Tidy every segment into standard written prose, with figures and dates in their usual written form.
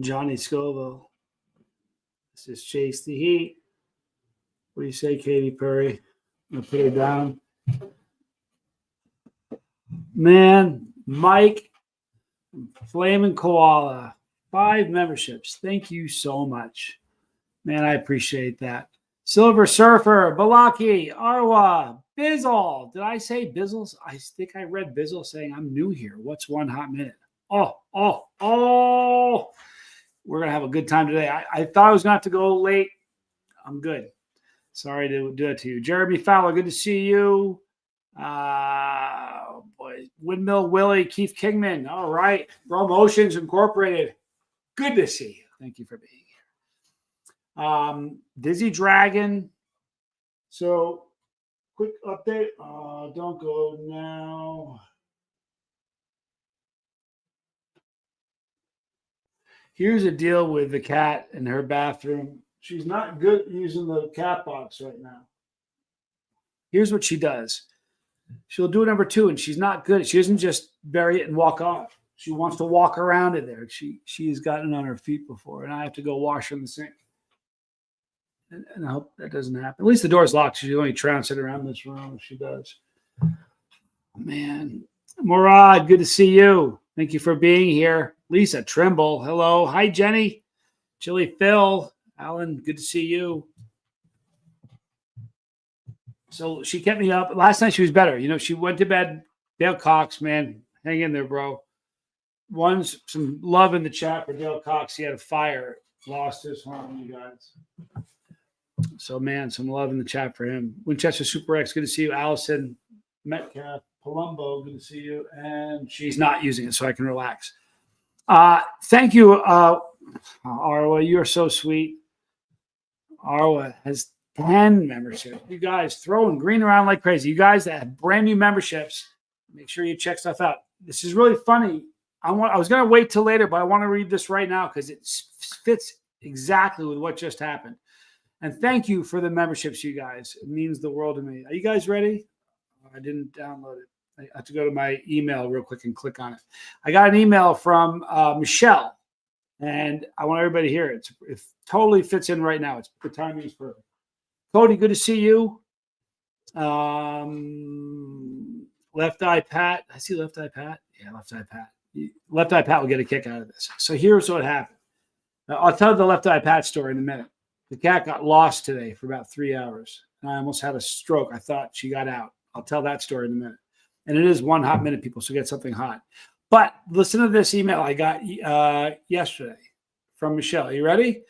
Johnny Scoville. This is Chase the Heat. What do you say, Katy Perry? I'm going to put her down. Man, Mike, Flamin' Koala, 5 memberships. Thank you so much. Man, I appreciate that. Silver Surfer, Balaki, Arwa, Bizzle. Did I say Bizzles? I think I read Bizzle saying I'm new here. What's 1 hot minute? Oh. We're going to have a good time today. I thought I was going to have to go late. I'm good. Sorry to do it to you. Jeremy Fowler, good to see you. Boy, Windmill Willie, Keith Kingman. All right. Promotions Incorporated. Good to see you. Thank you for being here. Dizzy Dragon. So, quick update. Don't go now. Here's a deal with the cat in her bathroom. She's not good using the cat box right now. Here's what she does. She'll do number 2, and she's not good. She doesn't just bury it and walk off. She wants to walk around in there. She's gotten on her feet before, and I have to go wash her in the sink. And I hope that doesn't happen. At least the door's locked. She's only trouncing around this room if she does. Man. Murad, good to see you. Thank you for being here. Lisa Trimble, hello. Hi, Jenny. Chili Phil. Alan, good to see you. So she kept me up. Last night she was better. You know, she went to bed. Dale Cox, man, hang in there, bro. Some love in the chat for Dale Cox. He had a fire. Lost his home, you guys. So, man, some love in the chat for him. Winchester Super X, good to see you. Allison Metcalf, Palumbo, good to see you. And she's not using it, so I can relax. Thank you, Arwa. You are so sweet. Arwa has 10 memberships. You guys throwing green around like crazy. You guys that have brand new memberships, make sure you check stuff out. This is really funny. I was going to wait till later, but I want to read this right now because it fits exactly with what just happened. And thank you for the memberships, you guys. It means the world to me. Are you guys ready? I didn't download it. I have to go to my email real quick and click on it. I got an email from Michelle, and I want everybody to hear it. It totally fits in right now. The timing is perfect. Cody, good to see you. Left Eye Pat. I see Left Eye Pat. Yeah, Left Eye Pat. Left Eye Pat will get a kick out of this. So here's what happened. Now, I'll tell the Left Eye Pat story in a minute. The cat got lost today for about 3 hours, and I almost had a stroke. I thought she got out. I'll tell that story in a minute. And it is 1 hot minute, people, so get something hot. But listen to this email I got yesterday from Michelle. Are you ready?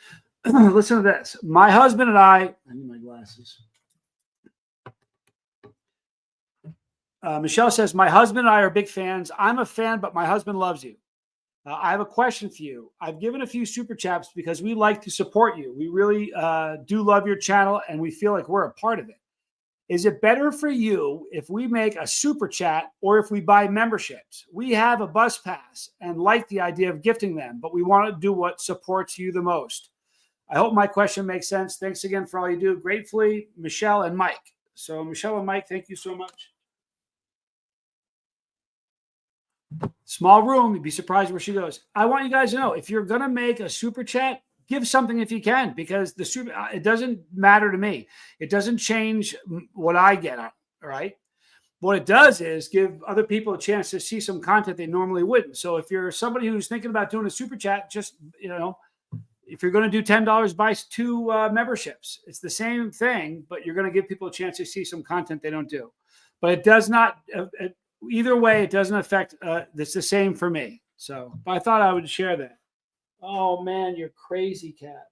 Listen to this. My husband and I need my glasses. Michelle says, my husband and I are big fans. I'm a fan, but my husband loves you. I have a question for you. I've given a few super chats because we like to support you. We really do love your channel, and we feel like we're a part of it. Is it better for you if we make a super chat or if we buy memberships? We have a bus pass and like the idea of gifting them, but we want to do what supports you the most. I hope my question makes sense. Thanks again for all you do. Gratefully, Michelle and Mike. So Michelle and Mike, thank you so much. Small room. You'd be surprised where she goes. I want you guys to know, if you're going to make a super chat, give something if you can, because it doesn't matter to me. It doesn't change what I get, all right? What it does is give other people a chance to see some content they normally wouldn't. So if you're somebody who's thinking about doing a super chat, just, if you're going to do $10, buy 2 memberships. It's the same thing, but you're going to give people a chance to see some content they don't do. But it does not, either way, it doesn't affect, it's the same for me. So but I thought I would share that. Oh, man, you're crazy, cat.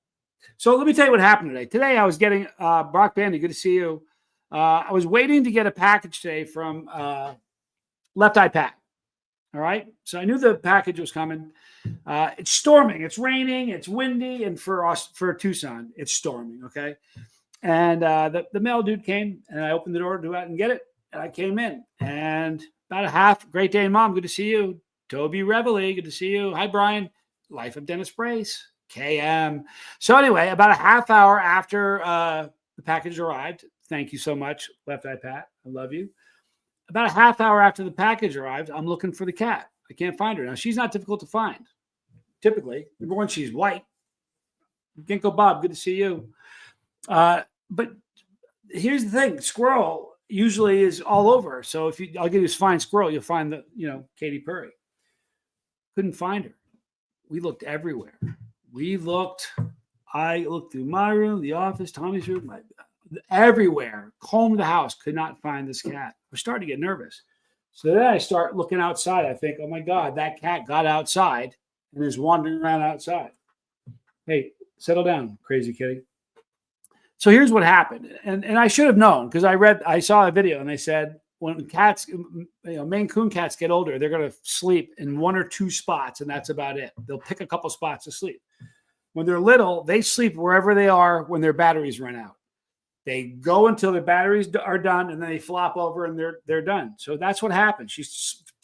So let me tell you what happened today. Today I was getting, Brock Bandy, good to see you. I was waiting to get a package today from Left Eye Pat. All right. So I knew the package was coming. It's storming. It's raining. It's windy. And for Tucson, it's storming. Okay. And the mail dude came, and I opened the door to go out and get it. And I came in, and about a half. Great day, Mom. Good to see you. Toby Reveille. Good to see you. Hi, Brian. Life of Dennis Brace. KM. So anyway, about a half hour after the package arrived, thank you so much, Left Eye Pat. I love you. About a half hour after the package arrived, I'm looking for the cat. I can't find her. Now, she's not difficult to find. typically. Number one, she's white. Ginkgo Bob, good to see you. But here's the thing: squirrel usually is all over. So if I'll give you this fine squirrel, you'll find the Katy Perry. Couldn't find her. We looked everywhere. I looked through my room, the office, Tommy's room, everywhere. Combed the house, could not find this cat. I was starting to get nervous. So then I start looking outside. I think, oh my God, that cat got outside and is wandering around outside. Hey, settle down, crazy kitty. So here's what happened. And I should have known because I saw a video and they said when cats, Maine Coon cats get older, they're going to sleep in 1 or 2 spots and that's about it. They'll pick a couple spots to sleep. When they're little, they sleep wherever they are when their batteries run out. They go until their batteries are done and then they flop over and they're done. So that's what happened. She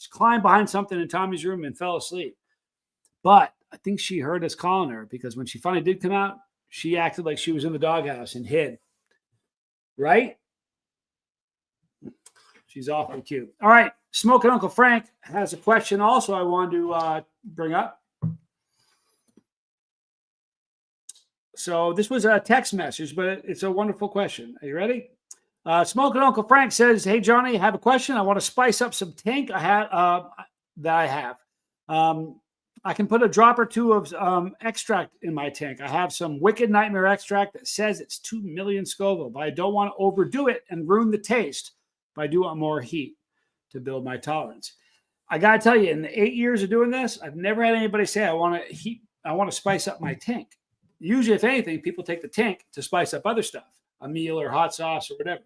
climbed behind something in Tommy's room and fell asleep. But I think she heard us calling her because when she finally did come out, she acted like she was in the doghouse and hid. Right? She's awfully cute. All right. Smoking Uncle Frank has a question also I wanted to bring up. So this was a text message, but it's a wonderful question. Are you ready? Smoking Uncle Frank says, "Hey, Johnny, I have a question. I want to spice up some tank that I have. I can put a drop or 2 of extract in my tank. I have some Wicked Nightmare extract that says it's 2 million Scoville, but I don't want to overdo it and ruin the taste. But I do want more heat to build my tolerance." I got to tell you, in the 8 years of doing this, I've never had anybody say, I want to spice up my tank. Usually, if anything, people take the tank to spice up other stuff, a meal or hot sauce or whatever.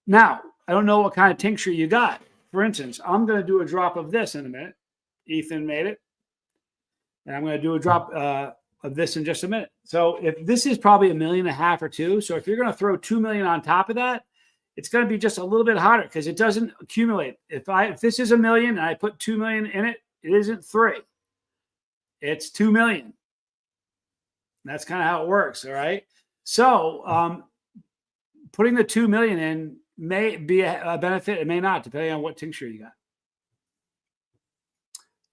Now, I don't know what kind of tincture you got. For instance, I'm going to do a drop of this in a minute. Ethan made it. And I'm going to do a drop of this in just a minute. So if this is probably $1.5 million or 2, so if you're going to throw 2 million on top of that, it's going to be just a little bit hotter because it doesn't accumulate. If this is $1 million and I put 2 million in it, it isn't 3. It's 2 million. That's kind of how it works. All right. So putting the 2 million in may be a benefit. It may not, depending on what tincture you got.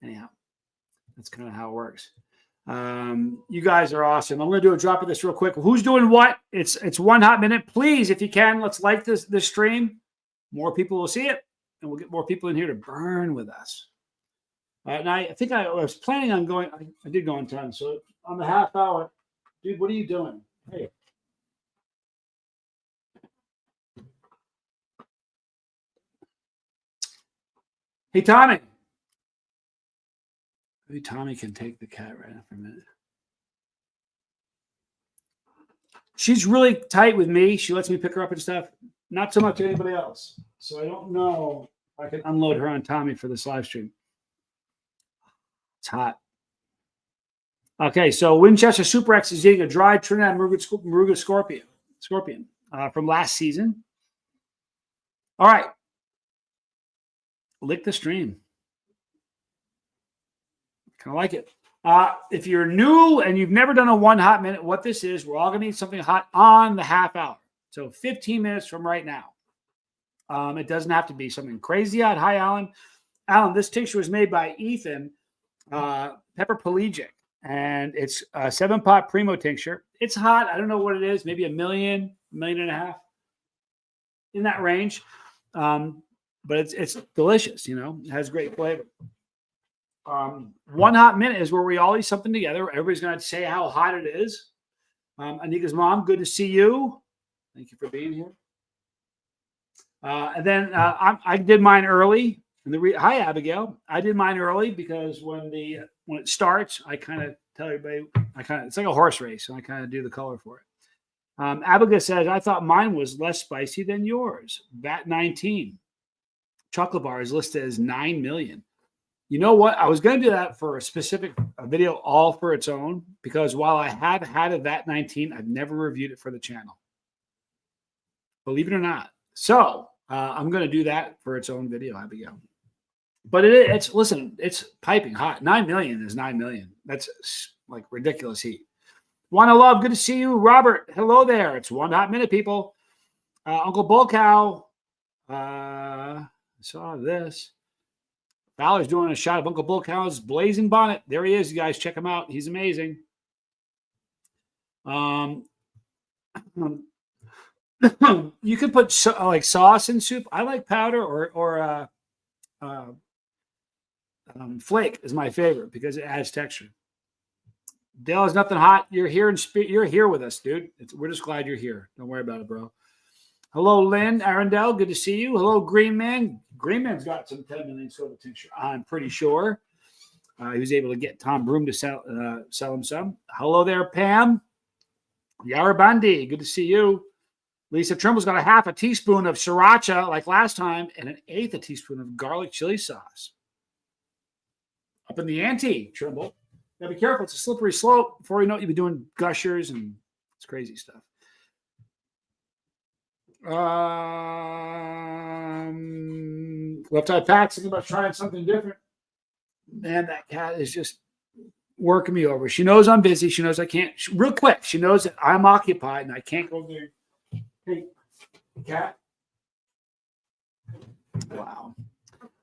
Anyhow, that's kind of how it works. You guys are awesome. I'm going to do a drop of this real quick. Who's doing what? It's 1 hot minute. Please, if you can, let's like this stream. More people will see it, and we'll get more people in here to burn with us. And I think I was planning on going. I did go on time, so on the half hour, dude. What are you doing? Hey. Hey, Tommy. Maybe Tommy can take the cat right now for a minute. She's really tight with me. She lets me pick her up and stuff. Not so much anybody else. So I don't know if I can unload her on Tommy for this live stream. It's hot. Okay, so Winchester Super X is eating a dried Trinidad Moruga scorpion from last season. All right. Lick the stream. Kind of like it. If you're new and you've never done a 1 hot minute, what this is, we're all going to need something hot on the half hour. So 15 minutes from right now. It doesn't have to be something crazy hot. Hi, Alan. Alan, this tincture was made by Ethan Pepper Pelagic, and it's a 7-pot Primo tincture. It's hot. I don't know what it is. Maybe $1 million, $1.5 million, in that range. But it's delicious. It has great flavor. 1 hot minute is where we all eat something together. Everybody's going to say how hot it is. Anika's mom, good to see you. Thank you for being here. And then I did mine early. Hi, Abigail. I did mine early because when it starts, I kind of tell everybody. It's like a horse race, and I kind of do the color for it. Abigail says, "I thought mine was less spicy than yours." VAT 19 chocolate bar is listed as 9 million. You know what? I was going to do that for a video all for its own, because while I have had a VAT 19, I've never reviewed it for the channel. Believe it or not. So I'm going to do that for its own video, Abigail. But listen, it's piping hot. 9 million is 9 million. That's like ridiculous heat. Wanna love, good to see you. Robert, hello there. It's 1 hot minute, people. Uncle Bull Cow, I saw this. Fowler's doing a shot of Uncle Bull Cow's blazing bonnet. There he is, you guys. Check him out. He's amazing. You can put like sauce in soup. I like powder or flake is my favorite because it adds texture. Dale is nothing hot. You're here in spirit. You're here with us, dude. We're just glad you're here. Don't worry about it, bro. Hello, Lynn Arundel. Good to see you. Hello, Green Man. Green Man's got some 10 million Scoville tincture, I'm pretty sure. He was able to get Tom Broom to sell him some. Hello there, Pam. Yarabandi. Good to see you. Lisa Trimble's got a half a teaspoon of sriracha like last time and an eighth a teaspoon of garlic chili sauce. Up in the ante, Trimble. Now be careful. It's a slippery slope. Before you know it, you'll be doing gushers and it's crazy stuff. Left Eye Pat thinking about trying something different. Man, that cat is just working me over. She knows I'm busy. She knows I can't. Real quick, she knows that I'm occupied and I can't go there. Hey, cat. Wow.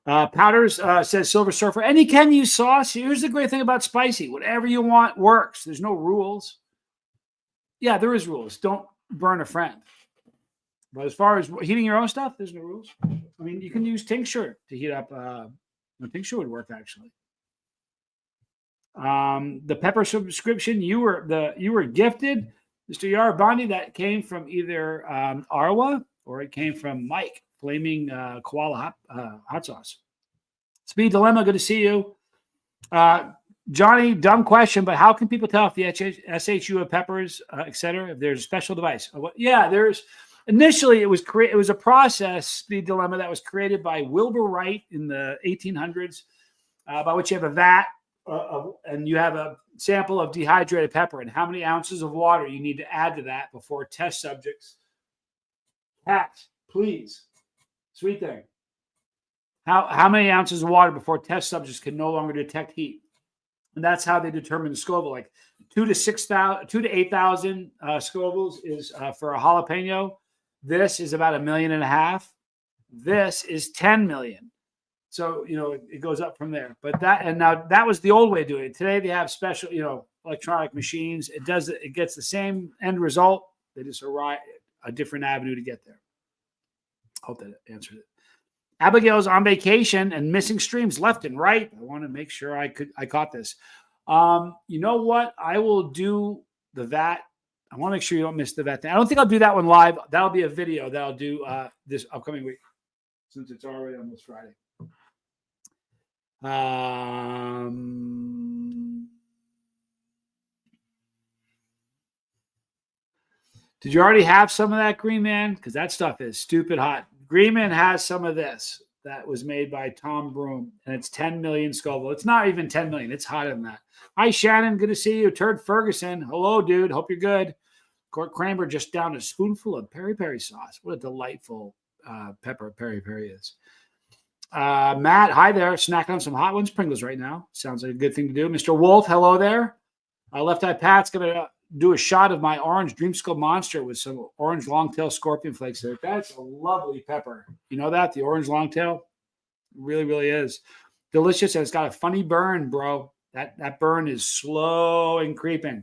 Powders says Silver Surfer. And you can use sauce. Here's the great thing about spicy. Whatever you want works. There's no rules. Yeah, there is rules. Don't burn a friend. But as far as heating your own stuff, there's no rules. I mean, you can use tincture to heat up. Tincture would work actually. The pepper subscription you were gifted, Mr. Yarabandi. That came from either Arwa or it came from Mike. Flaming koala hot sauce. Speed Dilemma, good to see you. Johnny, dumb question, but how can people tell if the SHU of peppers, etc., if there's a special device? Yeah, there's. Initially, it was a process, Speed Dilemma, that was created by Wilbur Wright in the 1800s, by which you have a vat and you have a sample of dehydrated pepper and how many ounces of water you need to add to that before test subjects. Pat, please. Sweet thing. How many ounces of water before test subjects can no longer detect heat? And that's how they determine the Scoville. Like 2,000 to 8,000 Scovilles is for a jalapeno. This is about 1.5 million. This is 10 million. So, it goes up from there. But that was the old way of doing it. Today they have special, electronic machines. It gets the same end result. They just arrive a different avenue to get there. Hope that answered it. Abigail's on vacation and missing streams left and right. I want to make sure I caught this. You know what? I will do the VAT. I want to make sure you don't miss the VAT thing. I don't think I'll do that one live. That'll be a video that I'll do this upcoming week since it's already almost Friday. Did you already have some of that, Green Man? Because that stuff is stupid hot. Green Man has some of this that was made by Tom Broom, and it's 10 million Scoville. It's not even 10 million. It's hotter than that. Hi, Shannon. Good to see you. Turd Ferguson. Hello, dude. Hope you're good. Court Kramer just downed a spoonful of peri-peri sauce. What a delightful pepper peri-peri is. Matt, hi there. Snacking on some Hot Ones Pringles right now. Sounds like a good thing to do. Mr. Wolf, hello there. Left Eye Pat's going to do a shot of my orange Dreamsicle Monster with some orange longtail scorpion flakes there. That's a lovely pepper. You know that? The orange longtail? Really, really is. Delicious, and it's got a funny burn, bro. That burn is slow and creeping.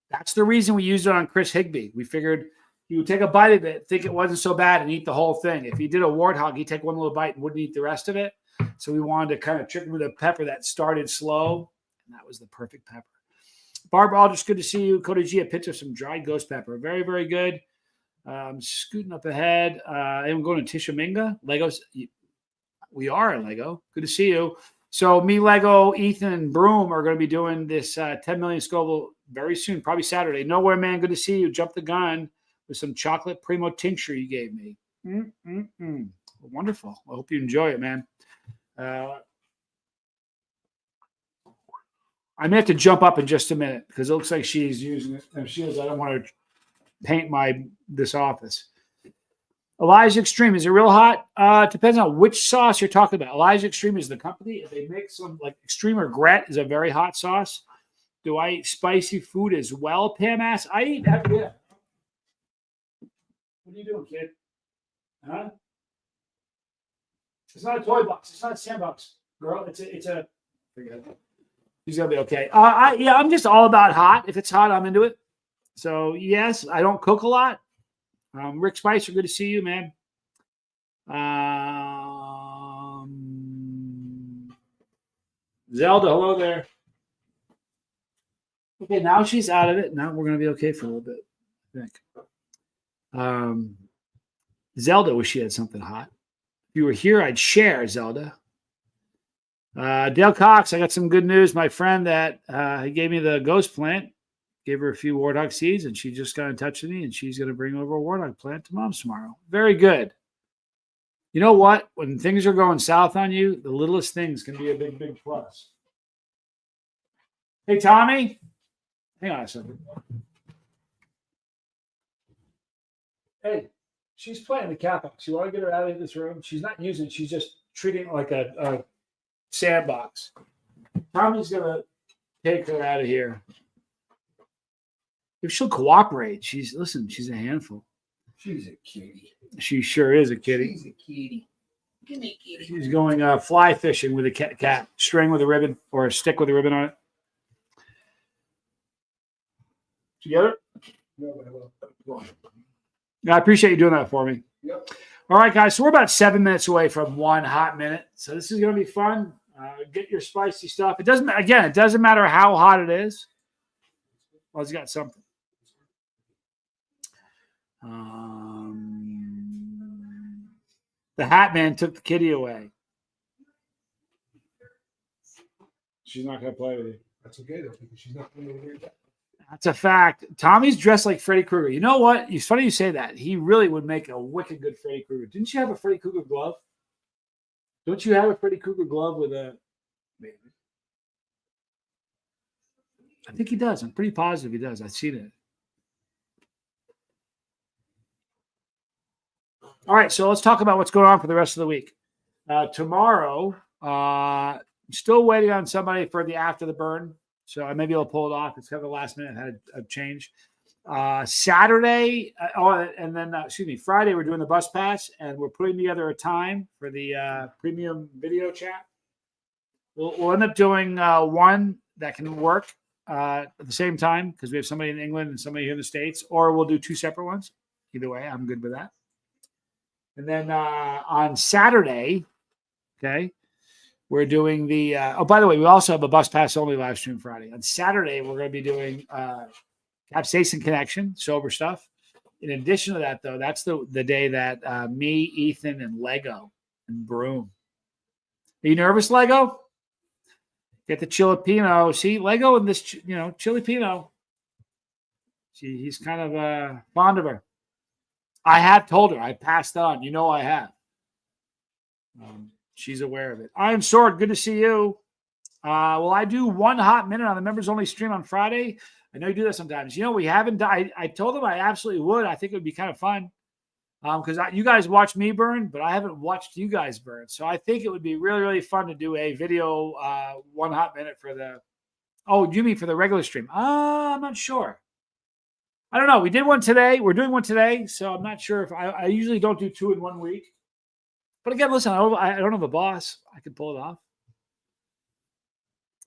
That's the reason we used it on Chris Higbee. We figured he would take a bite of it, think it wasn't so bad, and eat the whole thing. If he did a warthog, he'd take one little bite and wouldn't eat the rest of it. So we wanted to kind of trick him with a pepper that started slow, and that was the perfect pepper. Barbara Aldrich, good to see you. Cody G, a picture of some dried ghost pepper. Very, very good. Scooting up ahead. I'm going to Tishomingo. Legos. We are in Lego. Good to see you. So me, Lego, Ethan, and Broom are going to be doing this 10 million Scoville very soon, probably Saturday. Nowhere, man. Good to see you. Jump the gun with some chocolate primo tincture you gave me. Wonderful. I hope you enjoy it, man. I may have to jump up in just a minute because it looks like she's using it. And she is. I don't want to paint this office. Elijah Extreme, is it real hot? Depends on which sauce you're talking about. Elijah Extreme is the company. They make some, like Extreme Regret is a very hot sauce. Do I eat spicy food as well, Pam asks? I eat that, yeah. What are you doing, kid? Huh? It's not a toy box. It's not a sandbox. Girl, forget it. She's gonna be okay. I'm just all about hot. If it's hot, I'm into it. So yes, I don't cook a lot. Rick Spicer, good to see you, man. Zelda, hello there. Okay, now she's out of it. Now we're gonna be okay for a little bit, I think. Zelda wish she had something hot. If you were here, I'd share, Zelda. Dale Cox, I got some good news. My friend that he gave me the ghost plant, gave her a few Wardog seeds, and she just got in touch with me, and she's going to bring over a Wardog plant to Mom's tomorrow. Very good. You know what? When things are going south on you, the littlest things can be a big, big plus. Hey, Tommy. Hang on a second. Hey, she's playing the Capsaicin. You want to get her out of this room? She's not using it. She's just treating it like a sandbox. Tommy's going to take her out of here. If she'll cooperate, she's a handful. She's a kitty. She sure is a kitty. She's a kitty. Give me a kitty. She's going fly fishing with a cat string with a ribbon or a stick with a ribbon on it. Together? No, but I will. Go on. I appreciate you doing that for me. Yep. All right, guys. So we're about 7 minutes away from 1 hot minute. So this is going to be fun. Get your spicy stuff. It doesn't matter how hot it is. Well, it's got something. The hat man took the kitty away. She's not going to play with you. That's okay though, because she's not going to hear that. That's a fact. Tommy's dressed like Freddy Krueger. You know what? It's funny you say that. He really would make a wicked good Freddy Krueger. Didn't you have a Freddy Krueger glove? Don't you have a Freddy Krueger glove with a... Maybe. I think he does. I'm pretty positive he does. I've seen it. All right, so let's talk about what's going on for the rest of the week. Tomorrow, still waiting on somebody for the after the burn. So I maybe I'll pull it off. It's kind of the last minute. I had a change. Saturday, Friday, we're doing the bus pass, and we're putting together a time for the premium video chat. We'll end up doing one that can work at the same time because we have somebody in England and somebody here in the States, or we'll do 2 separate ones. Either way, I'm good with that. And then on Saturday, okay, we're doing the by the way, we also have a bus pass only live stream Friday. On Saturday, we're going to be doing Capsaicin connection, sober stuff. In addition to that, though, that's the day that me, Ethan, and Lego and Broom. Are you nervous, Lego? Get the Chilipino. See, Lego and this, Chilipino. He's kind of fond of her. I have told her. I passed on. I have. She's aware of it. Iron Sword, good to see you. Will I do 1 hot minute on the members only stream on Friday? I know you do that sometimes. We haven't done. I told them I absolutely would. I think it would be kind of fun because you guys watch me burn, but I haven't watched you guys burn. So I think it would be really, really fun to do a video 1 hot minute for the. Oh, you mean for the regular stream? I'm not sure. I don't know. We did one today. We're doing one today, so I'm not sure if I usually don't do 2 in 1 week. But again, listen, I don't have a boss. I can pull it off.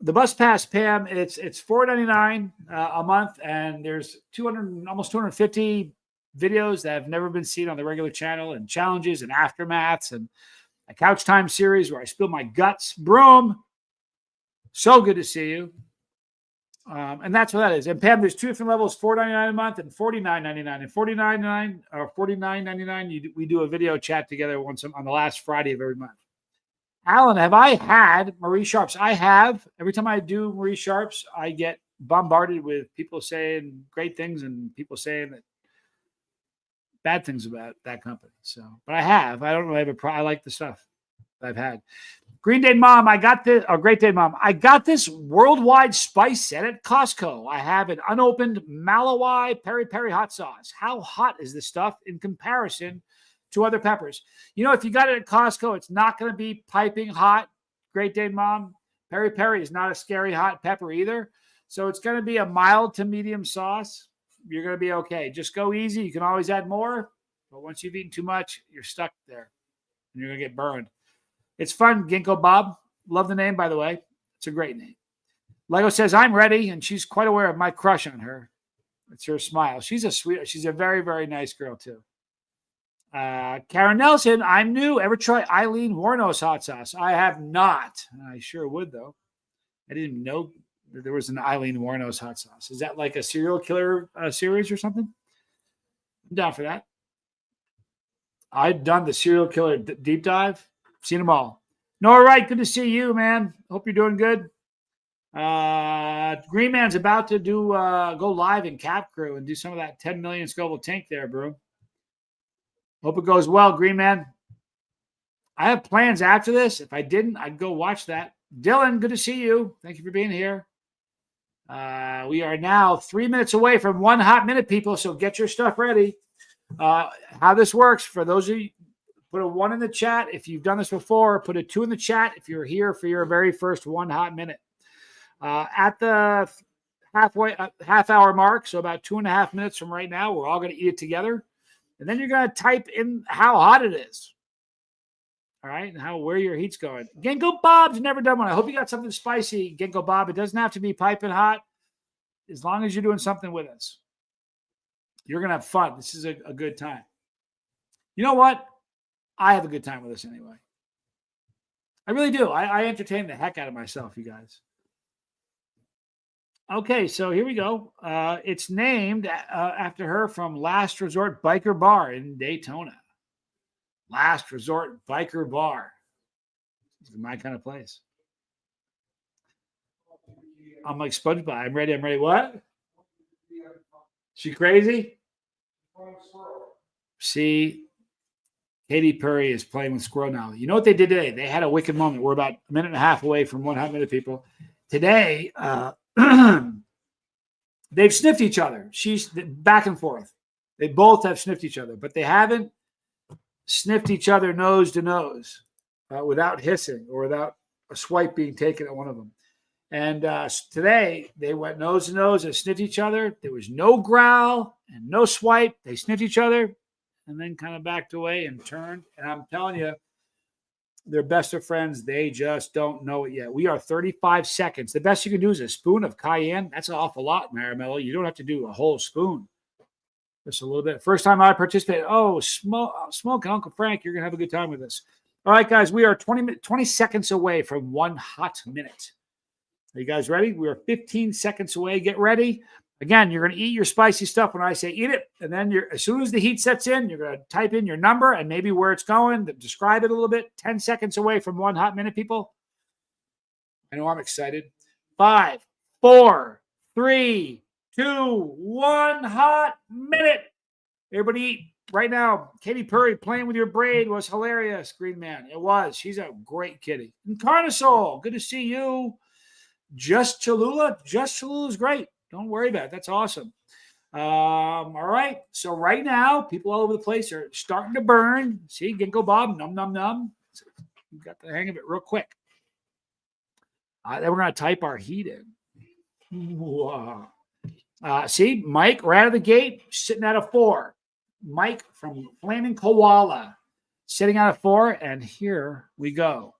The bus pass, Pam, it's $4.99 a month, and there's almost 250 videos that have never been seen on the regular channel, and challenges and aftermaths, and a couch time series where I spill my guts. Broom, so good to see you. And that's what that is. And Pam, there's 2 different levels: $4.99 a month and $49.99. And $49.99, we do a video chat together once on the last Friday of every month. Alan, have I had Marie Sharps? I have. Every time I do Marie Sharps, I get bombarded with people saying great things and people saying that bad things about that company. So, but I have. I don't really have I like the stuff I've had. Green Day Mom, I got this. Or Great Day Mom, I got this worldwide spice set at Costco. I have an unopened Malawi peri peri hot sauce. How hot is this stuff in comparison to other peppers? If you got it at Costco, it's not going to be piping hot. Great Day Mom, peri peri is not a scary hot pepper either. So it's going to be a mild to medium sauce. You're going to be okay. Just go easy. You can always add more. But once you've eaten too much, you're stuck there. And you're going to get burned. It's fun, Ginkgo Bob. Love the name, by the way. It's a great name. Lego says, I'm ready, and she's quite aware of my crush on her. It's her smile. She's a very, very nice girl, too. Karen Nelson, I'm new. Ever try Eileen Warno's hot sauce? I have not. I sure would, though. I didn't even know that there was an Eileen Warno's hot sauce. Is that like a serial killer series or something? I'm down for that. I've done the serial killer deep dive. Seen them all. Noah Wright, good to see you, man. Hope you're doing good. Green Man's about to go live in Cap Crew and do some of that 10 million Scoville tank there, bro. Hope it goes well, Green Man. I have plans after this. If I didn't, I'd go watch that. Dylan, good to see you. Thank you for being here. We are now 3 minutes away from 1 hot minute, people, so get your stuff ready. How this works, for those of you, put a 1 in the chat if you've done this before. Put a 2 in the chat if you're here for your very first 1 hot minute. At the half hour mark, so about 2.5 minutes from right now, we're all going to eat it together. And then you're going to type in how hot it is. All right, and where your heat's going. Ginkgo Bob's never done one. I hope you got something spicy, Ginkgo Bob. It doesn't have to be piping hot, as long as you're doing something with us. You're going to have fun. This is a good time. You know what? I have a good time with this anyway. I really do. I entertain the heck out of myself, you guys. Okay, so here we go. It's named after her from Last Resort Biker Bar in Daytona. Last Resort Biker Bar. This is my kind of place. I'm like SpongeBob. I'm ready. What? She crazy? See, Katy Perry is playing with squirrel now. You know what they did today? They had a wicked moment. We're about 1.5 minutes away from 1 hot minute, people. Today, they've sniffed each other. She's back and forth. They both have sniffed each other, but they haven't sniffed each other nose to nose without hissing or without a swipe being taken at one of them. And today they went nose to nose and sniffed each other. There was no growl and no swipe. They sniffed each other and then kind of backed away and turned. And I'm telling you, they're best of friends. They just don't know it yet. We are 35 seconds. The best you can do is a spoon of cayenne. That's an awful lot, Maramello. You don't have to do a whole spoon. Just a little bit. First time I participated. Oh, smoke, Uncle Frank. You're going to have a good time with this. All right, guys. We are 20 seconds away from 1 hot minute. Are you guys ready? We are 15 seconds away. Get ready. Again, you're going to eat your spicy stuff when I say eat it. And then as soon as the heat sets in, you're going to type in your number and maybe where it's going. Describe it a little bit. 10 seconds away from 1 hot minute, people. I know I'm excited. 5, 4, 3, 2, 1 hot minute. Everybody eat right now. Katy Perry playing with your braid was hilarious, Green Man. It was. She's a great kitty. And Carnosol, good to see you. Just Cholula is great. Don't worry about it. That's awesome. All right. So right now, people all over the place are starting to burn. See, Ginkgo Bob, num, num, num. So you got the hang of it real quick. Then we're going to type our heat in. Wow. See, Mike, right out of the gate, sitting at a 4. Mike from Flaming Koala, sitting at a 4. And here we go.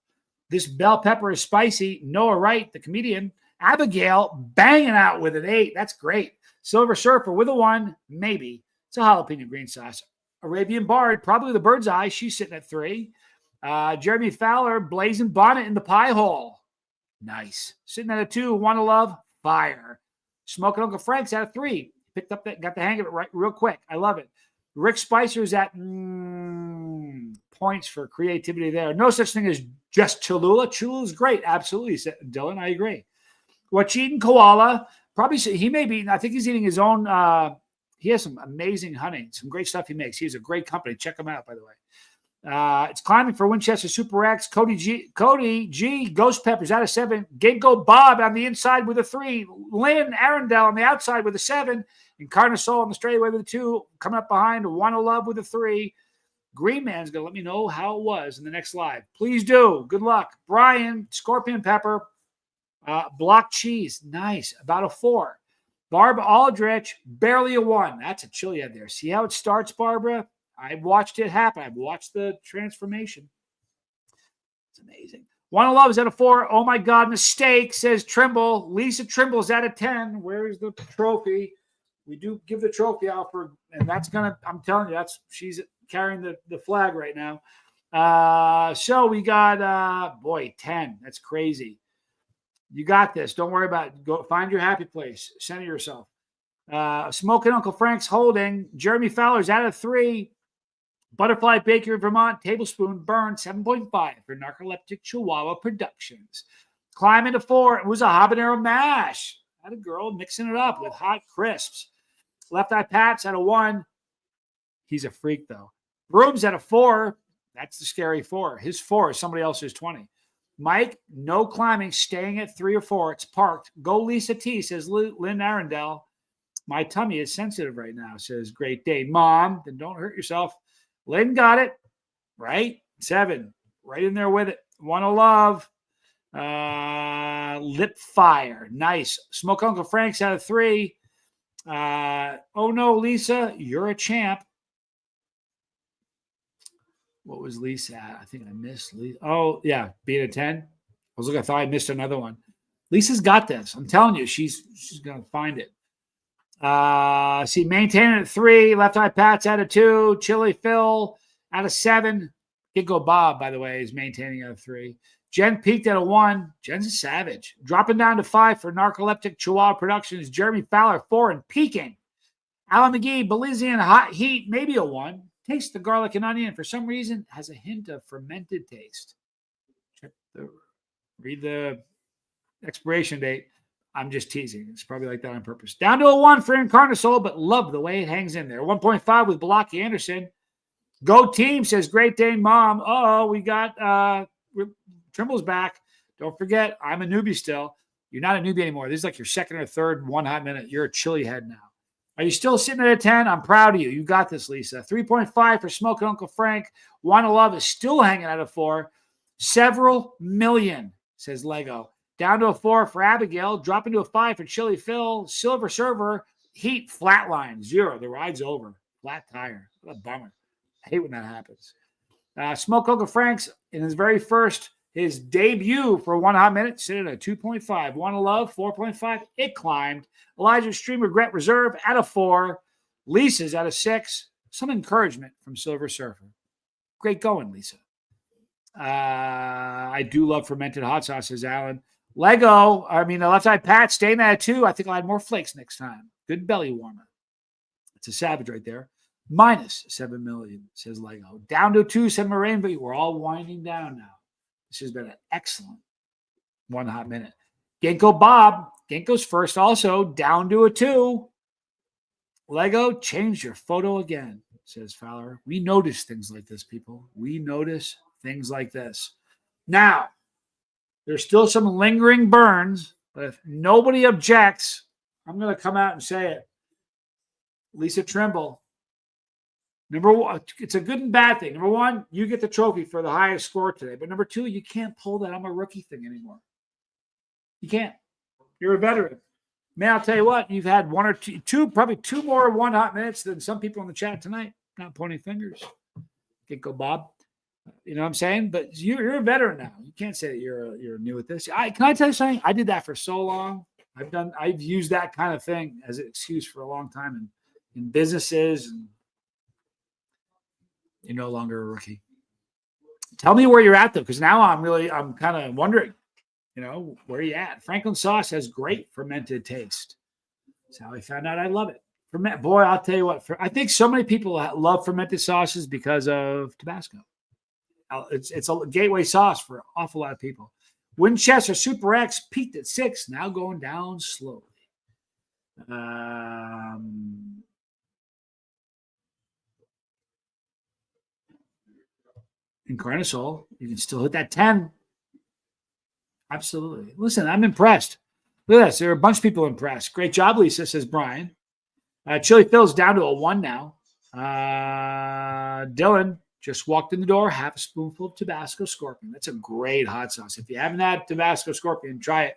This bell pepper is spicy. Noah Wright, the comedian. Abigail banging out with an 8. That's great. Silver Surfer with a 1. Maybe. It's a jalapeno green sauce. Arabian Bard, probably the bird's eye. She's sitting at 3. Jeremy Fowler, blazing bonnet in the pie hole. Nice. Sitting at a 2. Wanna Love, fire. Smoking Uncle Frank's at a 3. Picked up that, got the hang of it right real quick. I love it. Rick Spicer's at points for creativity there. No such thing as just Cholula. Cholula's great. Absolutely, Dylan. I agree. What's eating Koala? Probably he may be. I think he's eating his own. He has some amazing honey, some great stuff he makes. He has a great company. Check him out, by the way. It's climbing for Winchester Super X. Cody G. Ghost Peppers out of 7. Ginkgo Bob on the inside with a 3. Lynn Arundel on the outside with a 7. And Carnosol on the straightaway with a 2. Coming up behind, Wanna Love with a 3. Green Man's going to let me know how it was in the next live. Please do. Good luck. Brian, Scorpion Pepper, Block Cheese. Nice. About a 4. Barbara Aldrich, barely a 1. That's a chill you had there. See how it starts, Barbara? I watched it happen. I've watched the transformation. It's amazing. One of Love is out of 4. Oh my God, mistake, says Trimble. Lisa Trimble's out of 10. Where's the trophy? We do give the trophy out for, and that's gonna, I'm telling you, she's carrying the flag right now. So we got boy, 10. That's crazy. You got this. Don't worry about it. Go find your happy place. Center yourself. Smoking Uncle Frank's holding. Jeremy Fowler's out of 3. Butterfly Baker, Vermont, Tablespoon, Burn, 7.5 for Narcoleptic Chihuahua Productions. Climb into 4. It was a habanero mash. Had a girl mixing it up with hot crisps. Left Eye Pat's out of 1. He's a freak, though. Broom's out of 4. That's the scary 4. His 4 is somebody else's 20. Mike, no climbing, staying at 3 or 4. It's parked. Go Lisa T, says Lynn Arundel. My tummy is sensitive right now, says Great Day. Mom, then don't hurt yourself. Lynn got it, right? 7, right in there with it. One of Love. Lip Fire, nice. Smoke Uncle Frank's out of 3. Oh no, Lisa, you're a champ. What was Lisa at? I think I missed Lisa. Oh, yeah, being a 10. I thought I missed another one. Lisa's got this. I'm telling you, she's going to find it. See, maintaining at 3. Left Eye Pat's out of 2. Chili Phil out of 7. Giggle Bob, by the way, is maintaining out of 3. Jen peaked at a 1. Jen's a savage. Dropping down to 5 for Narcoleptic Chihuahua Productions. Jeremy Fowler, 4 and peaking. Alan McGee, Belizean Hot Heat, maybe a 1. Taste the garlic and onion. For some reason, has a hint of fermented taste. Read the expiration date. I'm just teasing. It's probably like that on purpose. Down to a 1 for Incarnasol, but love the way it hangs in there. 1.5 with Balaki Anderson. Go team, says Great Dane Mom. Uh-oh, we got Trimble's back. Don't forget, I'm a newbie still. You're not a newbie anymore. This is like your second or third 1 hot minute. You're a chili head now. Are you still sitting at a 10? I'm proud of you. You got this, Lisa. 3.5 for Smoking Uncle Frank. Wanna Love is still hanging out of 4. Several million, says Lego. Down to a 4 for Abigail. Dropping to a 5 for Chili Phil. Silver Server. Heat flatline. 0. The ride's over. Flat tire. What a bummer. I hate when that happens. Smoke Uncle Frank's in his very first, his debut for 1 hot minute, sitting at a 2.5. Wanna Love, 4.5. It climbed. Elijah's Stream Regret Reserve out of 4. Lisa's out of 6. Some encouragement from Silver Surfer. Great going, Lisa. I do love fermented hot sauce, says Alan. Lego, Left Eye Pat staying at 2. I think I'll add more flakes next time. Good belly warmer. It's a savage right there. Minus 7 million, says Lego. Down to 2, 7 Rainbow. We're all winding down now. This has been an excellent 1 hot minute. Ginkgo Bob. Ginkgo's first also. Down to a 2. Lego, change your photo again, says Fowler. We notice things like this, people. We notice things like this. Now, there's still some lingering burns, but if nobody objects, I'm going to come out and say it. Lisa Trimble. Number 1, it's a good and bad thing. Number 1, you get the trophy for the highest score today. But number 2, you can't pull that I'm a rookie thing anymore. You can't. You're a veteran. Man, I'll tell you what, you've had 1 or 2, probably 2 more 1 hot minutes than some people in the chat tonight. Not pointing fingers. Ginkgo Bob. You know what I'm saying? But you're a veteran now. You can't say that you're new at this. Can I tell you something? I did that for so long. I've used that kind of thing as an excuse for a long time in businesses, and you're no longer a rookie. Tell me where you're at though, because now I'm kind of wondering, where are you at? Franklin sauce has great fermented taste. That's how I found out I love it. Boy, I'll tell you what, I think so many people love fermented sauces because of Tabasco. It's a gateway sauce for an awful lot of people. Winchester Super X peaked at 6, now going down slowly. Incarnasol, you can still hit that 10. Absolutely. Listen, I'm impressed. Look at this. There are a bunch of people impressed. Great job, Lisa, says Brian. Chili Phil's down to a 1 now. Dylan just walked in the door, half a spoonful of Tabasco Scorpion. That's a great hot sauce. If you haven't had Tabasco Scorpion, try it.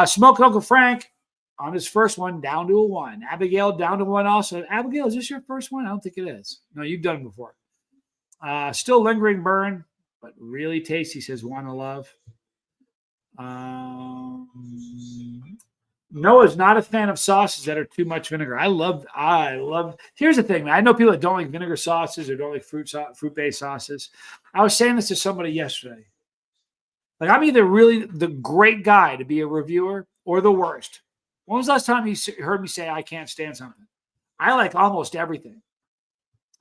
Smoked Uncle Frank on his first one, down to a 1. Abigail, down to 1 also. Abigail, is this your first one? I don't think it is. No, you've done it before. Still lingering burn. but really tasty, says Wanna Love. Noah's not a fan of sauces that are too much vinegar. I love. Here's the thing, man. I know people that don't like vinegar sauces or don't like fruit-based sauces. I was saying this to somebody yesterday. Like, I'm either really the great guy to be a reviewer or the worst. When was the last time you heard me say I can't stand something? I like almost everything.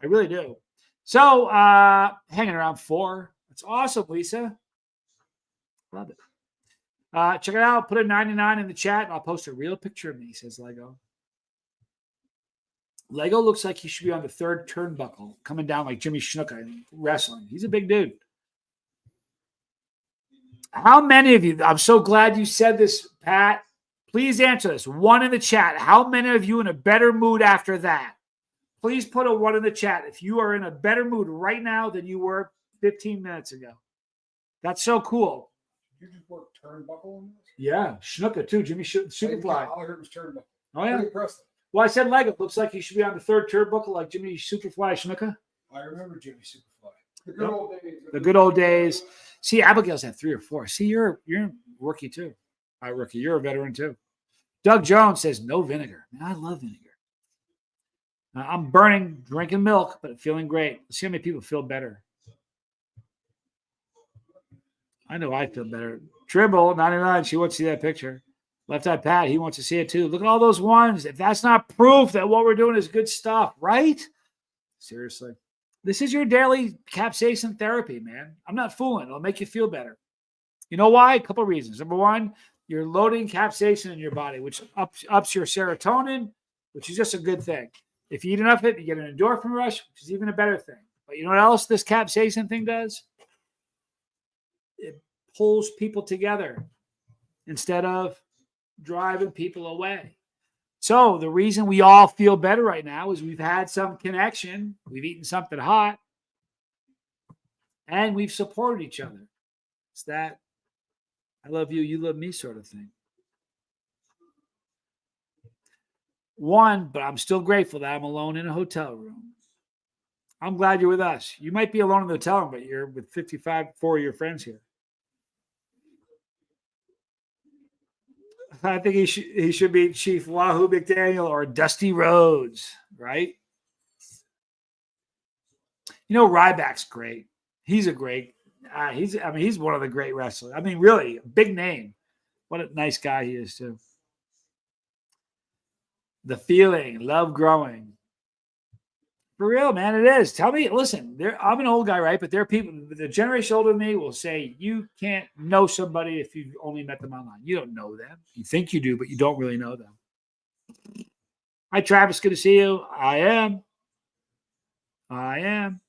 I really do. So, hanging around 4. That's awesome, Lisa. Love it. Check it out. Put a 99 in the chat, and I'll post a real picture of me, says Lego. Lego looks like he should be on the 3rd turnbuckle, coming down like Jimmy Snuka in wrestling. He's a big dude. How many of you, I'm so glad you said this, Pat. Please answer this. 1 in the chat. How many of you in a better mood after that? Please put a 1 in the chat if you are in a better mood right now than you were 15 minutes ago. That's so cool. You just work turnbuckle on this? Yeah, Snuka too. Jimmy Superfly. All I heard was turnbuckle. Oh, yeah. Well, I said Lego. Looks like he should be on the 3rd turnbuckle like Jimmy Superfly Snuka. I remember Jimmy Superfly. The good old days. The good old days. See, Abigail's had 3 or 4. See, you're a rookie too. Rookie. You're a veteran too. Doug Jones says no vinegar. Man, I love vinegar. I'm burning, drinking milk, but feeling great. Let's see how many people feel better. I know I feel better. Tribble, 99, she wants to see that picture. Left Eye Pat, he wants to see it too. Look at all those ones. If that's not proof that what we're doing is good stuff, right? Seriously. This is your daily capsaicin therapy, man. I'm not fooling. It'll make you feel better. You know why? A couple of reasons. Number 1, you're loading capsaicin in your body, which ups your serotonin, which is just a good thing. If you eat enough of it, you get an endorphin rush, which is even a better thing. But you know what else this capsaicin thing does? It pulls people together instead of driving people away. So the reason we all feel better right now is we've had some connection. We've eaten something hot. And we've supported each other. It's that I love you, you love me sort of thing. 1, but I'm still grateful that I'm alone in a hotel room. I'm glad you're with us. You might be alone in the hotel room, but you're with 4 of your friends here. I think he should be Chief Wahoo McDaniel or Dusty Rhodes, right? You know, Ryback's great. He's a great. He's one of the great wrestlers. I mean, really, big name. What a nice guy he is too. The feeling, love growing. For real, man, it is. Tell me, listen, I'm an old guy, right? But there are people, the generation older than me will say, you can't know somebody if you've only met them online. You don't know them. You think you do, but you don't really know them. Hi, Travis. Good to see you. I am. I'm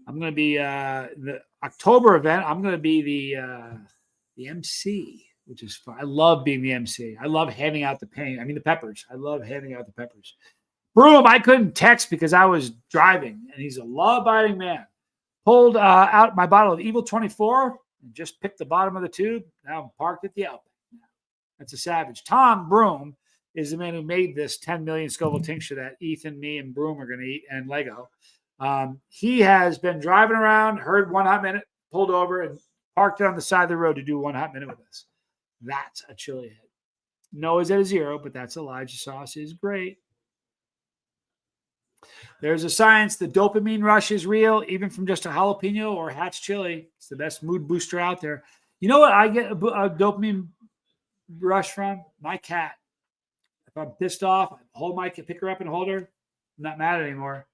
going to be the October event. I'm going to be the MC, which is fun. I love being the MC. I love handing out the peppers. I love handing out the peppers. Broom, I couldn't text because I was driving, and he's a law-abiding man. Pulled out my bottle of Evil 24 and just picked the bottom of the tube. Now I'm parked at the outlet. That's a savage. Tom Broom is the man who made this 10 million Scoville tincture that Ethan, me, and Broom are going to eat, and Lego. He has been driving around, heard 1 hot minute, pulled over, and parked it on the side of the road to do 1 hot minute with us. That's a chili hit. Noah's at a 0, but that's Elijah sauce is great. There's a science. The dopamine rush is real, even from just a jalapeno or Hatch chili. It's the best mood booster out there. You know what I get a dopamine rush from? My cat. If I'm pissed off, I pick her up and hold her. I'm not mad anymore.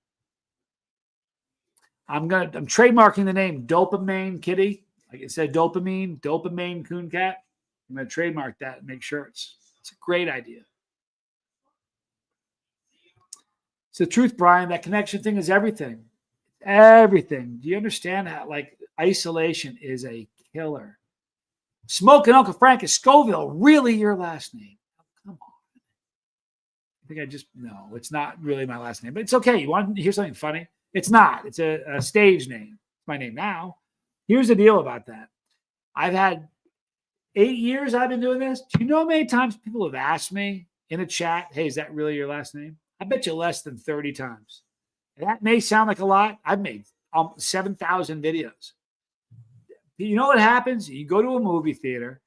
I'm trademarking the name Dopamine Kitty. Like it said, dopamine coon cat. I'm going to trademark that and make sure it's a great idea. It's the truth, Brian. That connection thing is everything. Everything. Do you understand how, isolation is a killer? Smoke and Uncle Frank is Scoville really your last name? Oh, come on. I think no, it's not really my last name, but it's okay. You want to hear something funny? It's not. It's a stage name. It's my name now. Here's the deal about that. I've had 8 years I've been doing this. Do you know how many times people have asked me in a chat, hey, is that really your last name? I bet you less than 30 times. And that may sound like a lot. I've made 7,000 videos. You know what happens? You go to a movie theater,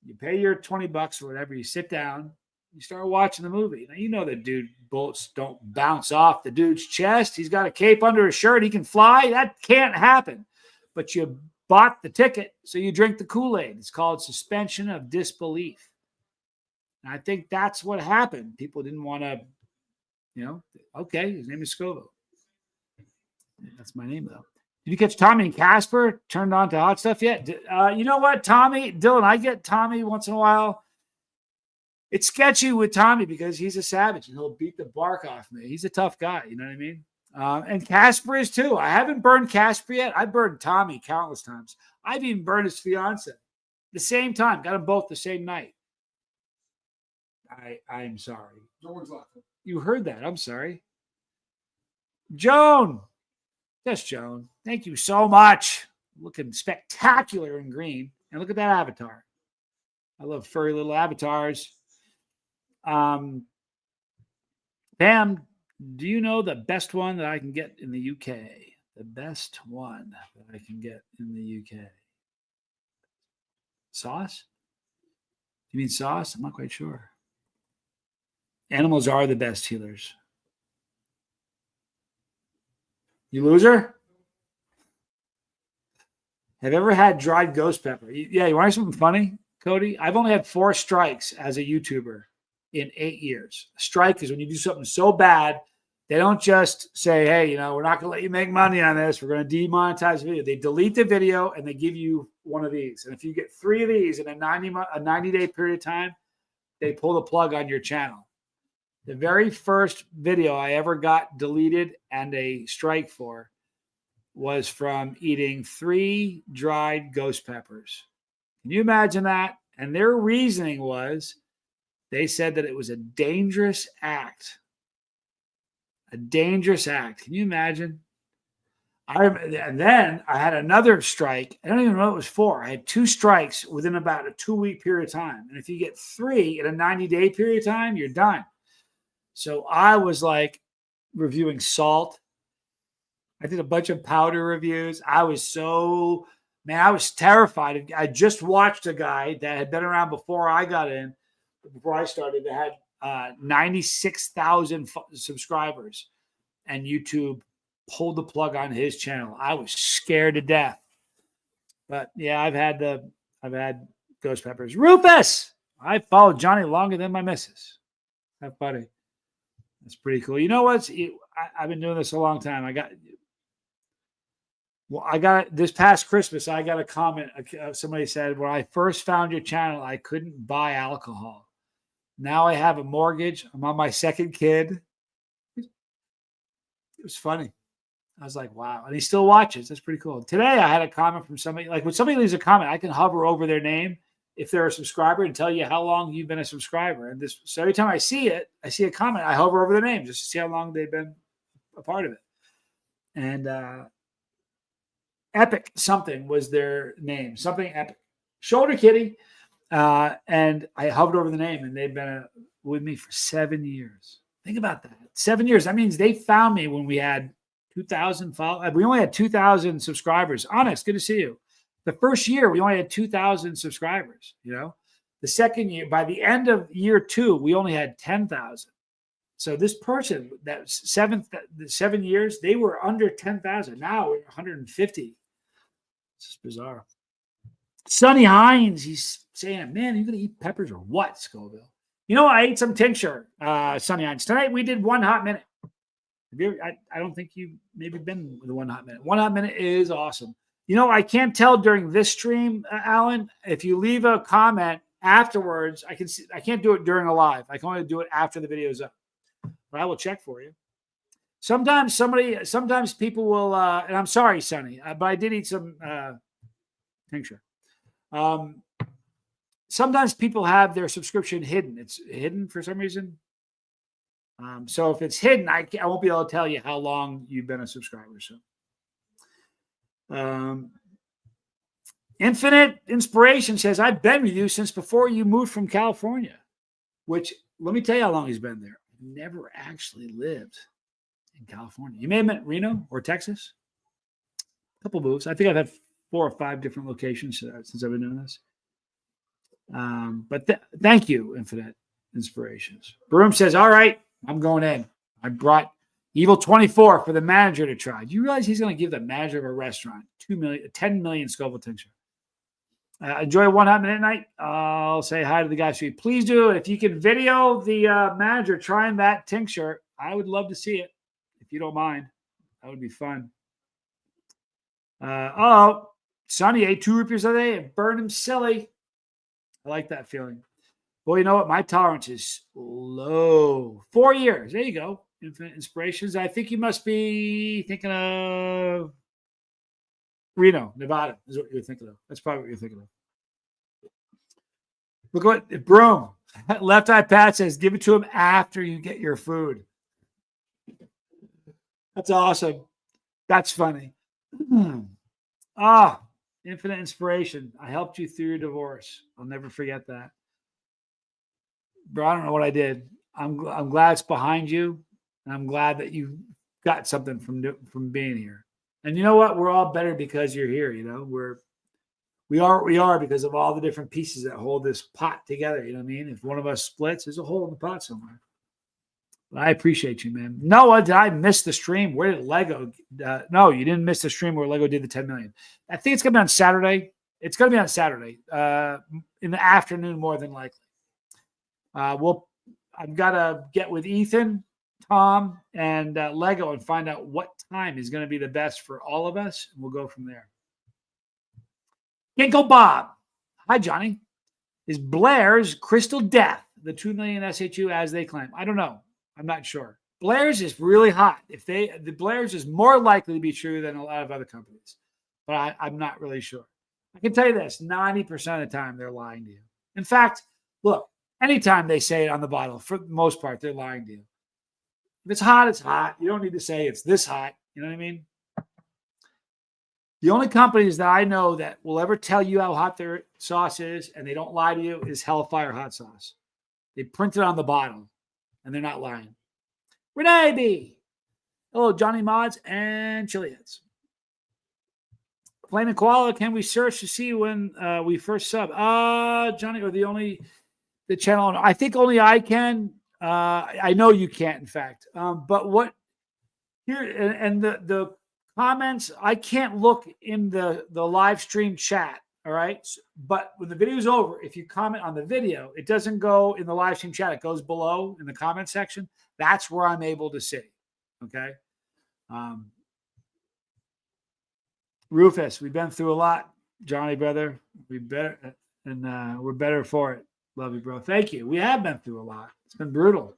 you pay your $20 or whatever, you sit down, you start watching the movie. Now, you know the dude bullets don't bounce off the dude's chest. He's got a cape under his shirt. He can fly. That can't happen. But you bought the ticket, so you drink the Kool-Aid. It's called suspension of disbelief. And I think that's what happened. People didn't want to, okay, his name is Scoville. That's my name, though. Did you catch Tommy and Casper turned on to hot stuff yet? You know what, Tommy? Dylan, I get Tommy once in a while. It's sketchy with Tommy because he's a savage and he'll beat the bark off me. He's a tough guy. You know what I mean? And Casper is too. I haven't burned Casper yet. I burned Tommy countless times. I've even burned his fiance the same time. Got them both the same night. I'm sorry. No one's laughing. You heard that. I'm sorry. Joan. Yes, Joan. Thank you so much. Looking spectacular in green. And look at that avatar. I love furry little avatars. Pam, do you know the best one that I can get in the UK? The best one that I can get in the UK. Sauce? You mean sauce? I'm not quite sure. Animals are the best healers. You loser? Have you ever had dried ghost pepper? Yeah, you want something funny, Cody? I've only had 4 strikes as a YouTuber in 8 years. A strike is when you do something so bad, they don't just say, hey, we're not going to let you make money on this. We're going to demonetize the video. They delete the video and they give you one of these. And if you get 3 of these in a 90-day period of time, they pull the plug on your channel. The very first video I ever got deleted and a strike for was from eating 3 dried ghost peppers. Can you imagine that? And their reasoning was they said that it was a dangerous act. A dangerous act. Can you imagine? And then I had another strike. I don't even know what it was for. I had 2 strikes within about a 2-week period of time. And if you get 3 in a 90-day period of time, you're done. So I was like reviewing salt. I did a bunch of powder reviews. I was terrified. I just watched a guy that had been around before I got in, before I started, that had 96,000 subscribers, and YouTube pulled the plug on his channel. I was scared to death. But yeah, I've had ghost peppers. Rufus! I followed Johnny longer than my missus. How funny. That's pretty cool. You know what? I've been doing this a long time. I got this past Christmas, I got a comment. Somebody said, when I first found your channel, I couldn't buy alcohol. Now I have a mortgage. I'm on my 2nd kid. It was funny. I was like, wow. And he still watches. That's pretty cool. Today I had a comment from somebody. Like when somebody leaves a comment, I can hover over their name if they're a subscriber and tell you how long you've been a subscriber. And so every time I see a comment, I hover over their name just to see how long they've been a part of it. And Epic something was their name, something Epic. Shoulder Kitty. And I hovered over the name, and they've been with me for 7 years. Think about that. 7 years. That means they found me when we had 2,000 followers. We only had 2,000 subscribers. Honest, good to see you. The first year, we only had 2,000 subscribers. The second year, by the end of year 2, we only had 10,000. So this person, that 7 years, they were under 10,000. Now we're 150. It's just bizarre. Sonny Hines, he's saying, man, are you going to eat peppers or what, Scoville? I ate some tincture, Sonny Hines. Tonight we did 1 hot minute. I don't think you've maybe been with the 1 hot minute. 1 hot minute is awesome. I can't tell during this stream, Alan, if you leave a comment afterwards, I can't do it during a live. I can only do it after the video's up. But I will check for you. Sometimes people will, and I'm sorry, Sonny, but I did eat some tincture. Sometimes people have their subscription hidden. It's hidden for some reason. So if it's hidden, I won't be able to tell you how long you've been a subscriber. So, Infinite Inspiration says, I've been with you since before you moved from California, which let me tell you how long he's been there. Never actually lived in California. You may have met Reno or Texas. A couple moves. I think I've had 4 or 5 different locations since I've been doing this. But thank you, Infinite Inspirations. Broom says, all right, I'm going in. I brought Evil 24 for the manager to try. Do you realize he's going to give the manager of a restaurant 10 million Scoville tincture? Enjoy one hot minute night. I'll say hi to the guy. Please do. And if you can video the manager trying that tincture, I would love to see it. If you don't mind, that would be fun. Sonny ate 2 rupees a day and burned him silly. I like that feeling. Well, you know what? My tolerance is low. 4 years. There you go. Infinite Inspirations. I think you must be thinking of Reno, Nevada is what you're thinking of. That's probably what you're thinking of. Look what Broom. Left Eye Pat says, give it to him after you get your food. That's awesome. That's funny. Infinite Inspiration. I helped you through your divorce. I'll never forget that. Bro, I don't know what I did. I'm glad it's behind you. And I'm glad that you got something from being here. And you know what? We're all better because you're here. You know, we are because of all the different pieces that hold this pot together. You know what I mean? If one of us splits, there's a hole in the pot somewhere. But I appreciate you, man. Noah, did I miss the stream? Where did Lego? No, you didn't miss the stream where Lego did the 10 million. I think it's going to be on Saturday. It's going to be on Saturday in the afternoon, more than likely. I've got to get with Ethan, Tom, and Lego and find out what time is going to be the best for all of us. And we'll go from there. Ginkgo Bob. Hi, Johnny. Is Blair's Crystal Death the 2 million SHU as they claim? I don't know. I'm not sure. Blair's is really hot. The Blair's is more likely to be true than a lot of other companies, but I'm not really sure. I can tell you this: 90% of the time they're lying to you. In fact, look, anytime they say it on the bottle, for the most part, they're lying to you. If it's hot, it's hot. You don't need to say it's this hot. You know what I mean? The only companies that I know that will ever tell you how hot their sauce is and they don't lie to you is Hellfire Hot Sauce. They print it on the bottle and they're not lying. Renee B. Hello, Johnny Mods and Chili Heads. Flaming Koala, can we search to see when we first sub? Johnny, or the channel? I think only I can. I know you can't, in fact. But what here and the comments, I can't look in the live stream chat. All right. But when the video is over, if you comment on the video, it doesn't go in the live stream chat. It goes below in the comment section. That's where I'm able to see. Okay. Rufus, we've been through a lot, Johnny, brother. We're better for it. Love you, bro. Thank you. We have been through a lot. It's been brutal.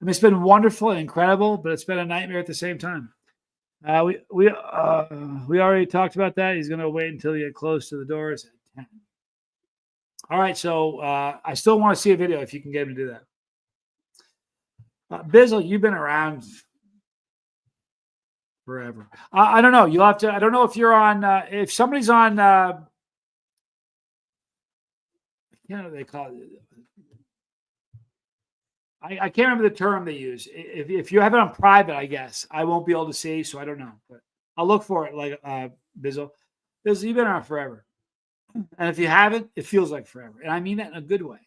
I mean, it's been wonderful and incredible, but it's been a nightmare at the same time. We already talked about that. He's going to wait until you get close to the doors at 10. All right, so I still want to see a video if you can get him to do that. Bizzle, you've been around forever. I don't know. You'll have to. I don't know if you're on. If somebody's on. They call it. I can't remember the term they use. If you have it on private, I guess I won't be able to see, so I don't know. But I'll look for it. Like Bizzle, you've been around forever, and if you haven't, it feels like forever, and I mean that in a good way.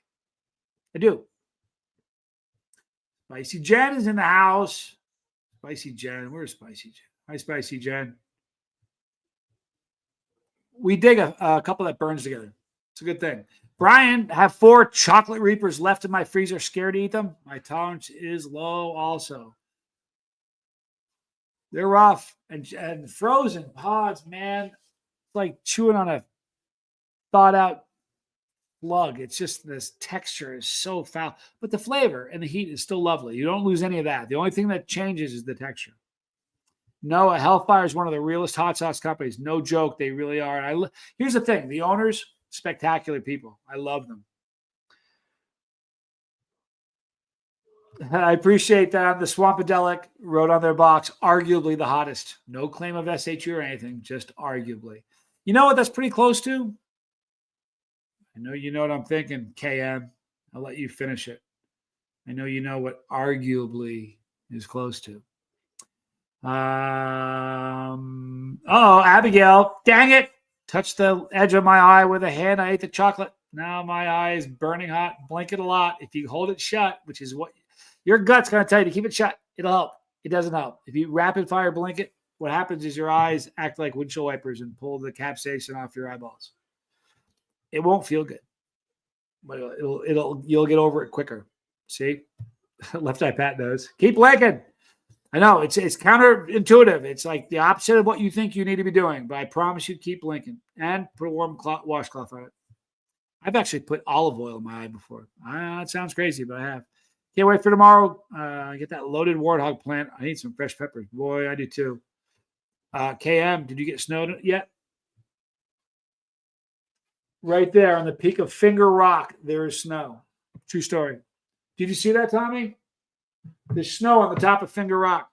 I do. Spicy Jen is in the house. Spicy Jen, where's Spicy Jen? Hi, Spicy Jen. We dig a couple that burns together. It's a good thing. Brian, have 4 chocolate reapers left in my freezer. Scared to eat them? My tolerance is low also. They're rough. And frozen pods, man. It's like chewing on a thawed out slug. It's just this texture is so foul. But the flavor and the heat is still lovely. You don't lose any of that. The only thing that changes is the texture. No, Hellfire is one of the realest hot sauce companies. No joke. They really are. And here's the thing. The owners, spectacular people. I love them. I appreciate that. The Swampadelic wrote on their box, arguably the hottest. No claim of SHU or anything, just arguably. You know what that's pretty close to? I know you know what I'm thinking, KM. I'll let you finish it. I know you know what arguably is close to. Abigail. Dang it. Touched the edge of my eye with a hand. I ate the chocolate. Now my eye is burning hot. Blink it a lot. If you hold it shut, which is what your gut's going to tell you to keep it shut, it'll help. It doesn't help. If you rapid fire blink it, what happens is your eyes act like windshield wipers and pull the capsaicin off your eyeballs. It won't feel good, but you'll get over it quicker. See, left eye pat knows. Keep blinking. I know it's counterintuitive. It's like the opposite of what you think you need to be doing, but I promise you, keep blinking and put a warm washcloth on it. I've actually put olive oil in my eye before. It sounds crazy, but I have. Can't wait for tomorrow. Get that loaded warthog plant. I need some fresh peppers. Boy, I do too. KM, did you get snowed yet? Right there on the peak of Finger Rock, there is snow. True story. Did you see that, Tommy? There's snow on the top of Finger Rock.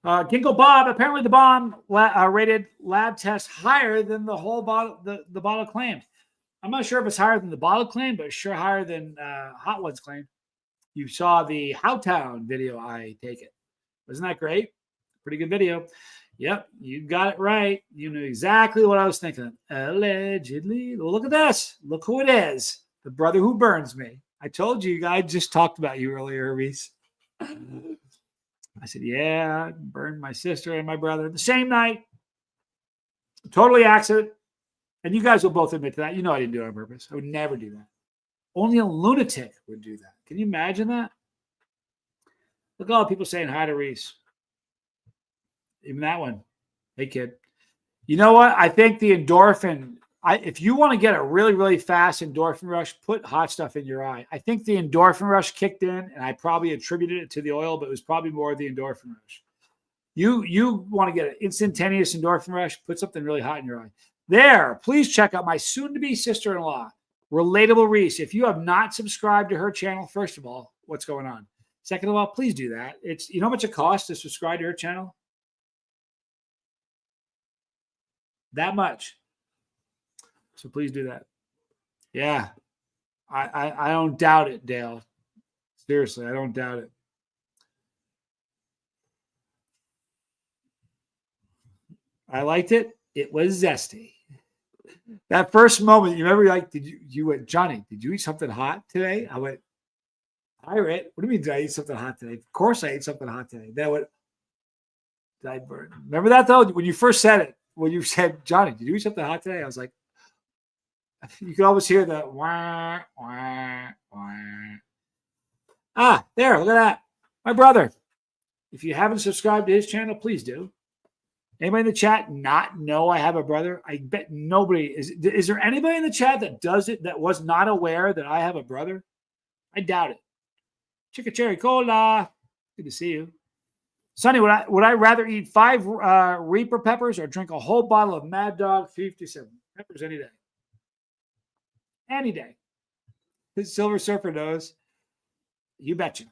Ginkgo Bob, apparently the bomb rated lab test higher than the whole bottle, the bottle claimed. I'm not sure if it's higher than the bottle claim, but it's sure higher than Hot Ones claim. You saw the Howtown video, I take it. Wasn't that great? Pretty good video. Yep, you got it right. You knew exactly what I was thinking. Allegedly. Well, look at this. Look who it is. The brother who burns me. I told you, I just talked about you earlier, Reese. I said, yeah, I burned my sister and my brother the same night. Totally accident. And you guys will both admit to that. You know I didn't do it on purpose. I would never do that. Only a lunatic would do that. Can you imagine that? Look at all the people saying hi to Reese. Even that one. Hey, kid. You know what? I think the endorphin, if you want to get a really, really fast endorphin rush, put hot stuff in your eye. I think the endorphin rush kicked in, and I probably attributed it to the oil, but it was probably more the endorphin rush. You want to get an instantaneous endorphin rush, put something really hot in your eye. There, please check out my soon-to-be sister-in-law, Relatable Reese. If you have not subscribed to her channel, first of all, what's going on? Second of all, please do that. You know how much it costs to subscribe to her channel? That much. So please do that. Yeah. I don't doubt it, Dale. Seriously, I don't doubt it. I liked it. It was zesty. That first moment, you remember, like, you went, Johnny, did you eat something hot today? I went, hi, Rick. What do you mean, did I eat something hot today? Of course I ate something hot today. Then I went, did I burn? Remember that, though? When you first said it, when you said, Johnny, did you eat something hot today? I was like, you can always hear the wah, wah, wah. Ah, there, look at that. My brother. If you haven't subscribed to his channel, please do. Anybody in the chat not know I have a brother? I bet nobody is. Is there anybody in the chat that does it that was not aware that I have a brother? I doubt it. Chicka cherry cola. Good to see you. Sonny, would I rather eat 5 Reaper peppers or drink a whole bottle of Mad Dog 57 peppers any day? Any day. His Silver Surfer knows. You betcha.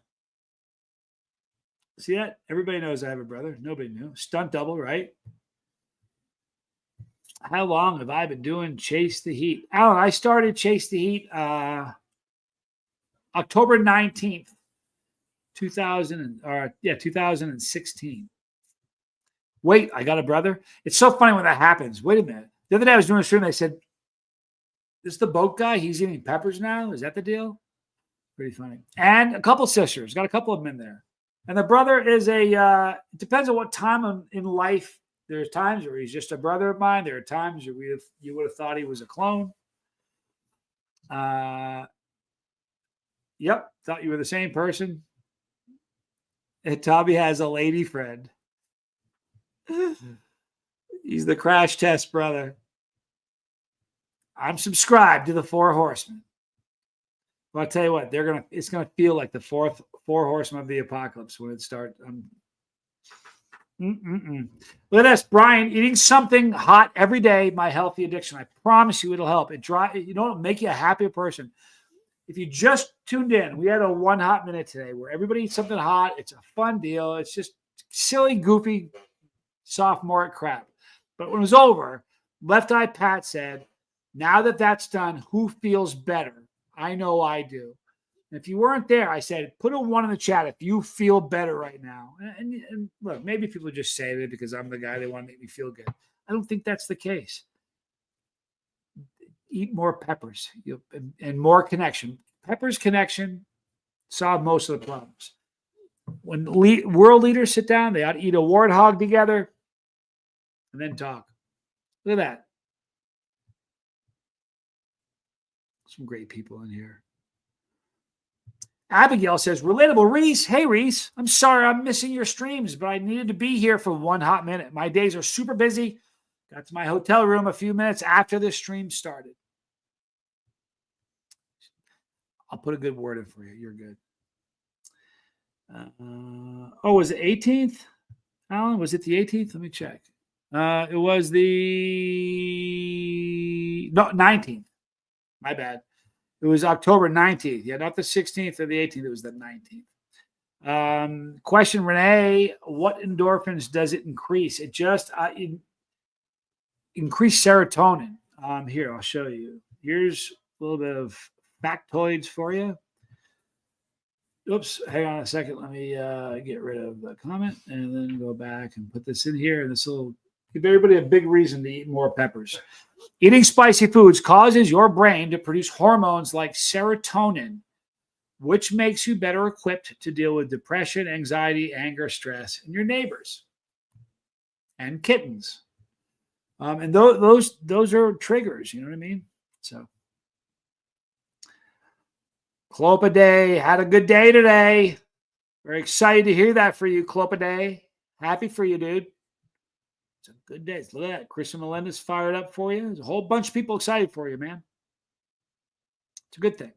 See that? Everybody knows I have a brother. Nobody knew. Stunt double, right? How long have I been doing Chase the Heat? Alan, I started Chase the Heat October 19th, 2016. Wait, I got a brother? It's so funny when that happens. Wait a minute. The other day I was doing a stream. They said, this is the boat guy? He's eating peppers now? Is that the deal? Pretty funny. And a couple sisters. Got a couple of them in there. And the brother is it depends on what time in life. There's times where he's just a brother of mine. There are times where you would have thought he was a clone. Yep, thought you were the same person. And Tommy has a lady friend. He's the crash test brother. I'm subscribed to the 4 Horsemen. Well, I'll tell you what, it's gonna feel like the 4 Horsemen of the Apocalypse when it starts. Look at this, Brian, eating something hot every day, my healthy addiction. I promise you it'll help. It'll make you a happier person. If you just tuned in, we had a 1 hot minute today where everybody eats something hot. It's a fun deal. It's just silly, goofy, sophomoric crap. But when it was over, Left Eye Pat said, now that that's done, who feels better? I know I do. And if you weren't there, I said, put a 1 in the chat if you feel better right now. And look, maybe people just say that because I'm the guy they want to make me feel good. I don't think that's the case. Eat more peppers and more connection. Peppers connection solve most of the problems. When world leaders sit down, they ought to eat a warthog together and then talk. Look at that. Some great people in here. Abigail says, relatable Reese. Hey, Reese, I'm sorry I'm missing your streams, but I needed to be here for one hot minute. My days are super busy. Got to my hotel room a few minutes after the stream started. I'll put a good word in for you. You're good. Was it 18th, Alan? Was it the 18th? Let me check. It was the 19th. My bad. It was October 19th. Yeah, not the 16th or the 18th. It was the 19th. Question, Renee, what endorphins does it increase? It just increase serotonin. Here, I'll show you. Here's a little bit of factoids for you. Oops, hang on a second. Let me get rid of the comment and then go back and put this in here. And this will give everybody a big reason to eat more peppers. Eating spicy foods causes your brain to produce hormones like serotonin, which makes you better equipped to deal with depression, anxiety, anger, stress, and your neighbors and kittens. And those are triggers, you know what I mean? So, Clopaday had a good day today. Very excited to hear that for you, Clopaday. Happy for you, dude. It's a good day. Look at that. Chris and Melinda's fired up for you. There's a whole bunch of people excited for you, man. It's a good thing.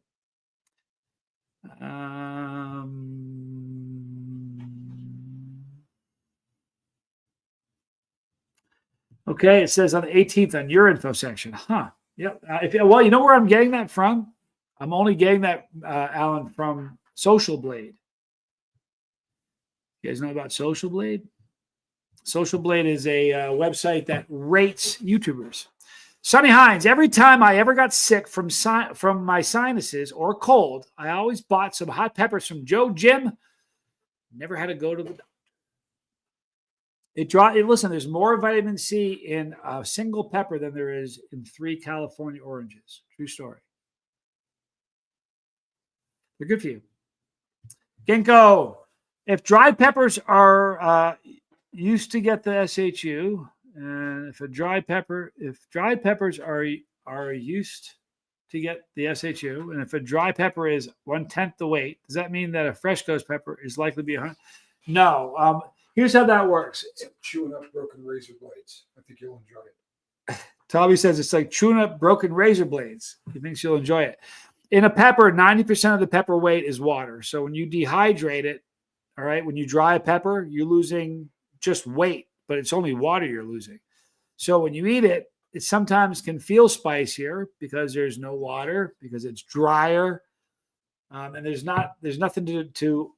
Okay, it says on the 18th on your info section. Huh. Yep. Well, you know where I'm getting that from? I'm only getting that, Alan, from Social Blade. You guys know about Social Blade? Social Blade is a website that rates YouTubers. Sonny Hines, every time I ever got sick from my sinuses or cold, I always bought some hot peppers from Joe Jim. Never had to go to the doctor. Listen, there's more vitamin C in a single pepper than there is in 3 California oranges. True story. They're good for you. Ginkgo, if dried peppers are used to get the SHU, and if dried peppers are used to get the SHU, and if a dry pepper is 1/10 the weight, does that mean that a fresh ghost pepper is likely to be 100? No. Here's how that works. It's like chewing up broken razor blades. I think you'll enjoy it. Toby says it's like chewing up broken razor blades. He thinks you'll enjoy it. In a pepper, 90% of the pepper weight is water. So when you dehydrate it, all right, when you dry a pepper, you're losing just weight, but it's only water you're losing. So when you eat it, it sometimes can feel spicier because there's no water, because it's drier, and there's nothing to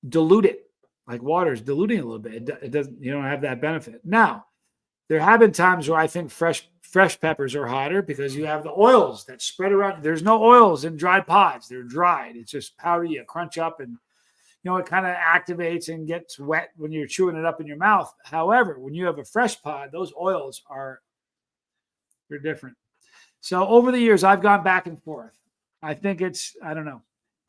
dilute it like water is diluting a little bit. It doesn't. You don't have that benefit. Now, there have been times where I think fresh peppers are hotter because you have the oils that spread around. There's no oils in dried pods. They're dried. It's just powder you crunch up, and it kind of activates and gets wet when you're chewing it up in your mouth. However, when you have a fresh pod, those oils they're different. So over the years, I've gone back and forth. I think I don't know.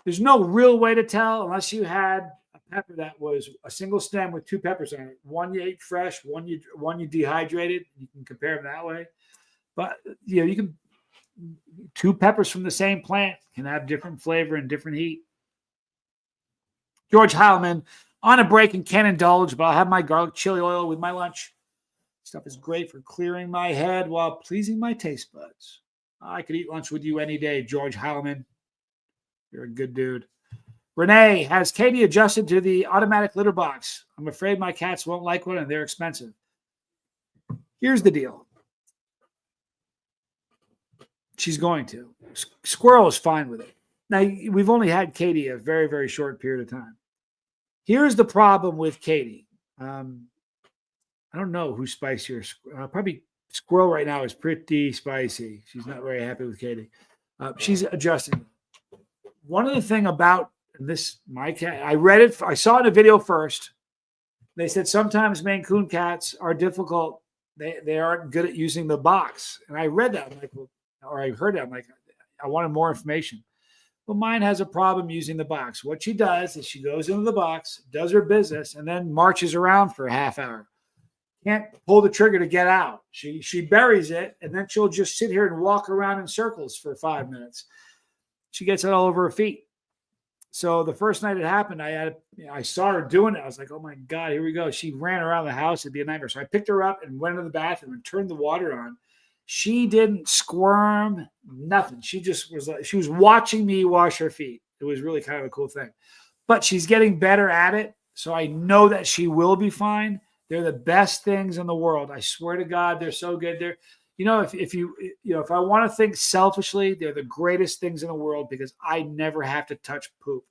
There's no real way to tell unless you had a pepper that was a single stem with 2 peppers on it. One you ate fresh, one you dehydrated. You can compare them that way. But you can 2 peppers from the same plant can have different flavor and different heat. George Heilman, on a break and can't indulge, but I'll have my garlic chili oil with my lunch. Stuff is great for clearing my head while pleasing my taste buds. I could eat lunch with you any day, George Heilman. You're a good dude. Renee, has Katie adjusted to the automatic litter box? I'm afraid my cats won't like one and they're expensive. Here's the deal. She's going to. Squirrel is fine with it. Now, we've only had Katie a very, very short period of time. Here's the problem with Katie. I don't know who's spicier. Probably Squirrel right now is pretty spicy. She's not very happy with Katie. She's adjusting. One of the thing about this, my cat, I read it. I saw it in a video first. They said sometimes Maine Coon cats are difficult. They aren't good at using the box. And I read that, I'm like, well, or I heard that. I'm like, I wanted more information. Well, mine has a problem using the box. What she does is she goes into the box, does her business, and then marches around for a half hour. Can't pull the trigger to get out. She buries it, and then she'll just sit here and walk around in circles for 5 minutes. She gets it all over her feet. So the first night it happened, I saw her doing it. I was like, oh my God, here we go. She ran around the house. It'd be a nightmare. So I picked her up and went to the bathroom and turned the water on. She didn't squirm, nothing. She just was like, she was watching me wash her feet. It was really kind of a cool thing. But she's getting better at it. So I know that she will be fine. They're the best things in the world. I swear to God, they're so good. They're, if I want to think selfishly, they're the greatest things in the world because I never have to touch poop.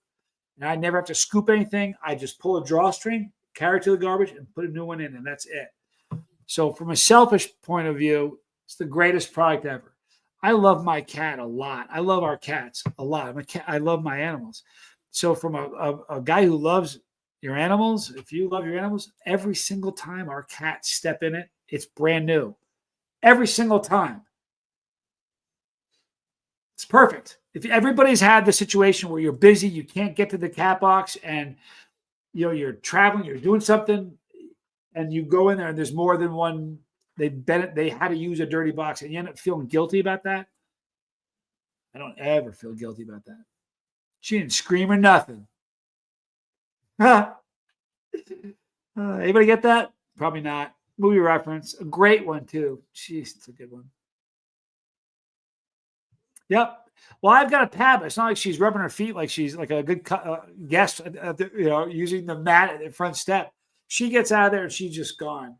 And I never have to scoop anything. I just pull a drawstring, carry it to the garbage, and put a new one in, and that's it. So from a selfish point of view, it's the greatest product ever. I love my cat a lot. I love our cats a lot. I love my animals. So from a guy who loves your animals, if you love your animals, every single time our cats step in it, it's brand new. Every single time. It's perfect. If everybody's had the situation where you're busy, you can't get to the cat box, and you're traveling, you're doing something, and you go in there and there's more than one. They had to use a dirty box, and you end up feeling guilty about that. I don't ever feel guilty about that. She didn't scream or nothing. Anybody get that? Probably not. Movie reference. A great one, too. Jeez, it's a good one. Yep. Well, I've got a pad, but it's not like she's rubbing her feet like she's like a good guest, using the mat at the front step. She gets out of there and she's just gone.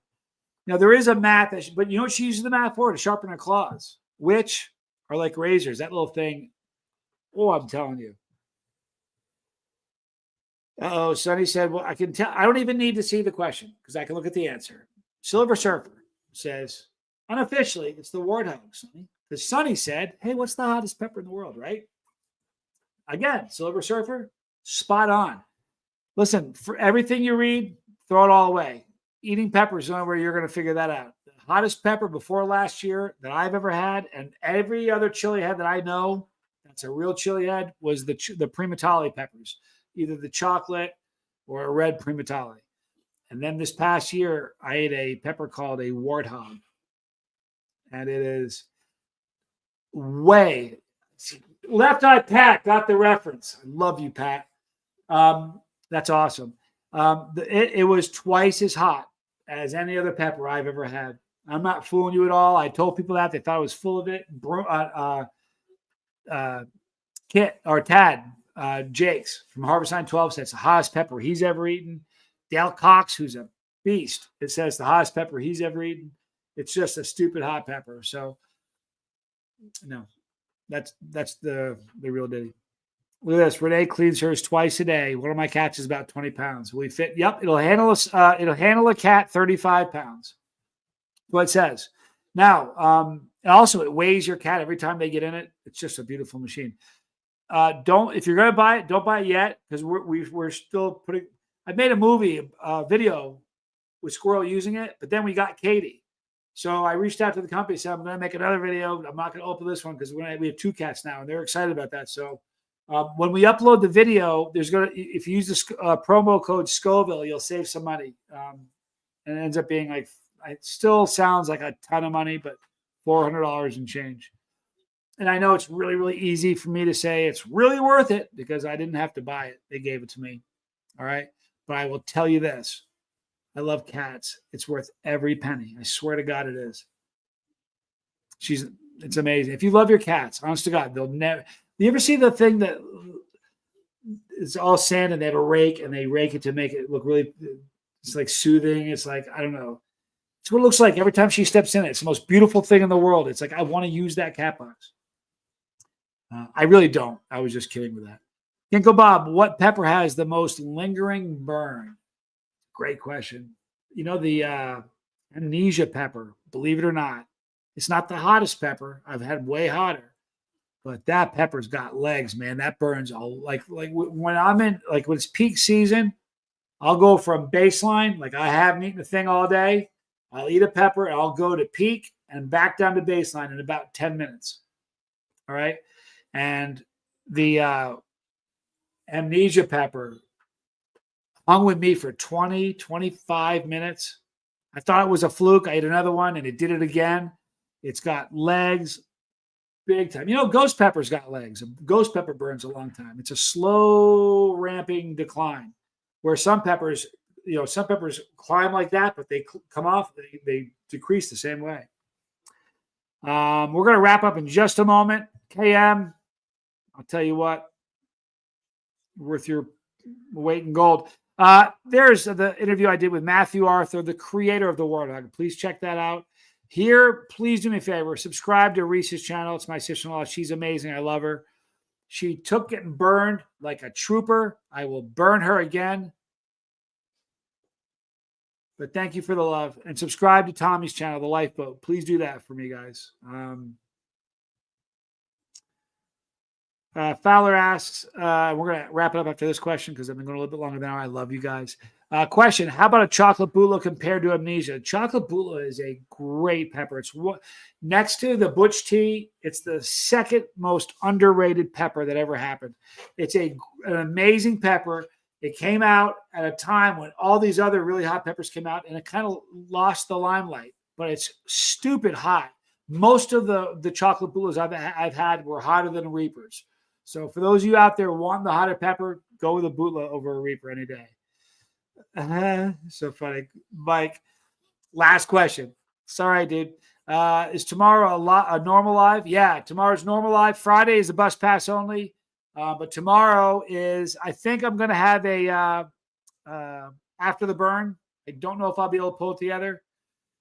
Now, there is a mat, but you know what she uses the mat for? To sharpen her claws, which are like razors. That little thing. Oh, I'm telling you. Oh, Sonny said, well, I can tell. I don't even need to see the question because I can look at the answer. Silver Surfer says, unofficially, it's the warthog, Sonny. Because Sonny said, hey, what's the hottest pepper in the world, right? Again, Silver Surfer, spot on. Listen, for everything you read, throw it all away. Eating pepper is the only way you're going to figure that out. The hottest pepper before last year that I've ever had, and every other chili head that I know that's a real chili head, was the Primatale peppers, either the chocolate or a red Primatale. And then this past year, I ate a pepper called a warthog. And it is way left eye Pat got the reference. I love you, Pat. That's awesome. It was twice as hot as any other pepper I've ever had. I'm not fooling you at all. I told people that they thought I was full of it. Jakes from Harvestine 12 says the hottest pepper he's ever eaten. Dale Cox, who's a beast, it says the hottest pepper he's ever eaten. It's just a stupid hot pepper. So no, that's the real ditty. Look at this. Renee cleans hers twice a day. One of my cats is about 20 pounds. Will we fit? Yep. It'll handle a cat 35 pounds. What it says. Now, also it weighs your cat every time they get in it. It's just a beautiful machine. If you're going to buy it, don't buy it yet because we're still putting. I made a movie, video with Squirrel using it, but then we got Katie. So I reached out to the company, said, I'm going to make another video. I'm not going to open this one because we have 2 cats now and they're excited about that. So when we upload the video, if you use the promo code Scoville, you'll save some money. And it ends up being like, it still sounds like a ton of money, but $400 and change. And I know it's really, really easy for me to say it's really worth it because I didn't have to buy it. They gave it to me. All right. But I will tell you this. I love cats. It's worth every penny. I swear to God it is. It's amazing. If you love your cats, honest to God, they'll never. You ever see the thing that it's all sand and they have a rake and they rake it to make it look really, it's like soothing. It's like, I don't know. It's what it looks like every time she steps in it. It's the most beautiful thing in the world. It's like, I want to use that cat box. I really don't. I was just kidding with that. Ginkgo Bob, what pepper has the most lingering burn? Great question. The amnesia pepper, believe it or not, it's not the hottest pepper. I've had way hotter, but that pepper's got legs, man. That burns all like when I'm in, like when it's peak season, I'll go from baseline, like I haven't eaten a thing all day. I'll eat a pepper and I'll go to peak and back down to baseline in about 10 minutes. All right. And the amnesia pepper hung with me for 20, 25 minutes. I thought it was a fluke. I ate another one and it did it again. It's got legs big time. You know, ghost pepper's got legs. Ghost pepper burns a long time. It's a slow ramping decline where some peppers, you know, some peppers climb like that, but they come off, they decrease the same way. We're going to wrap up in just a moment. KM, I'll tell you what, worth your weight in gold. There's the interview I did with Matthew Arthur, the creator of the Warthog. Please check that out. Here, please do me a favor. Subscribe to Reese's channel. It's my sister-in-law. She's amazing. I love her. She took getting burned like a trooper. I will burn her again. But thank you for the love. And subscribe to Tommy's channel, The Lifeboat. Please do that for me, guys. Fowler asks, we're going to wrap it up after this question because I've been going a little bit longer than I love you guys. Question, how about a chocolate bula compared to amnesia? Chocolate bula is a great pepper. It's next to the Butch tea, it's the second most underrated pepper that ever happened. It's an amazing pepper. It came out at a time when all these other really hot peppers came out, and it kind of lost the limelight, but it's stupid hot. Most of the chocolate bulas I've had were hotter than Reapers. So for those of you out there wanting the hotter pepper, go with a bula over a Reaper any day. So funny. Mike, last question. Sorry, dude. Is tomorrow a normal live? Yeah, tomorrow's normal live. Friday is a bus pass only. But tomorrow is, I think I'm going to have a after the burn. I don't know if I'll be able to pull it together.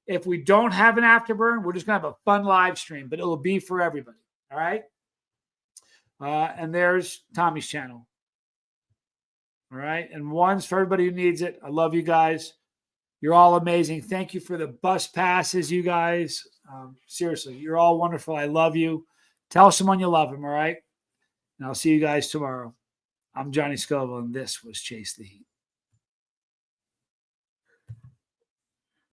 If we don't have an afterburn, we're just going to have a fun live stream, but it will be for everybody. All right. And there's Tommy's channel. All right. And one's for everybody who needs it. I love you guys. You're all amazing. Thank you for the bus passes, you guys. Seriously, you're all wonderful. I love you. Tell someone you love them. All right. And I'll see you guys tomorrow. I'm Johnny Scoville, and this was Chase the Heat.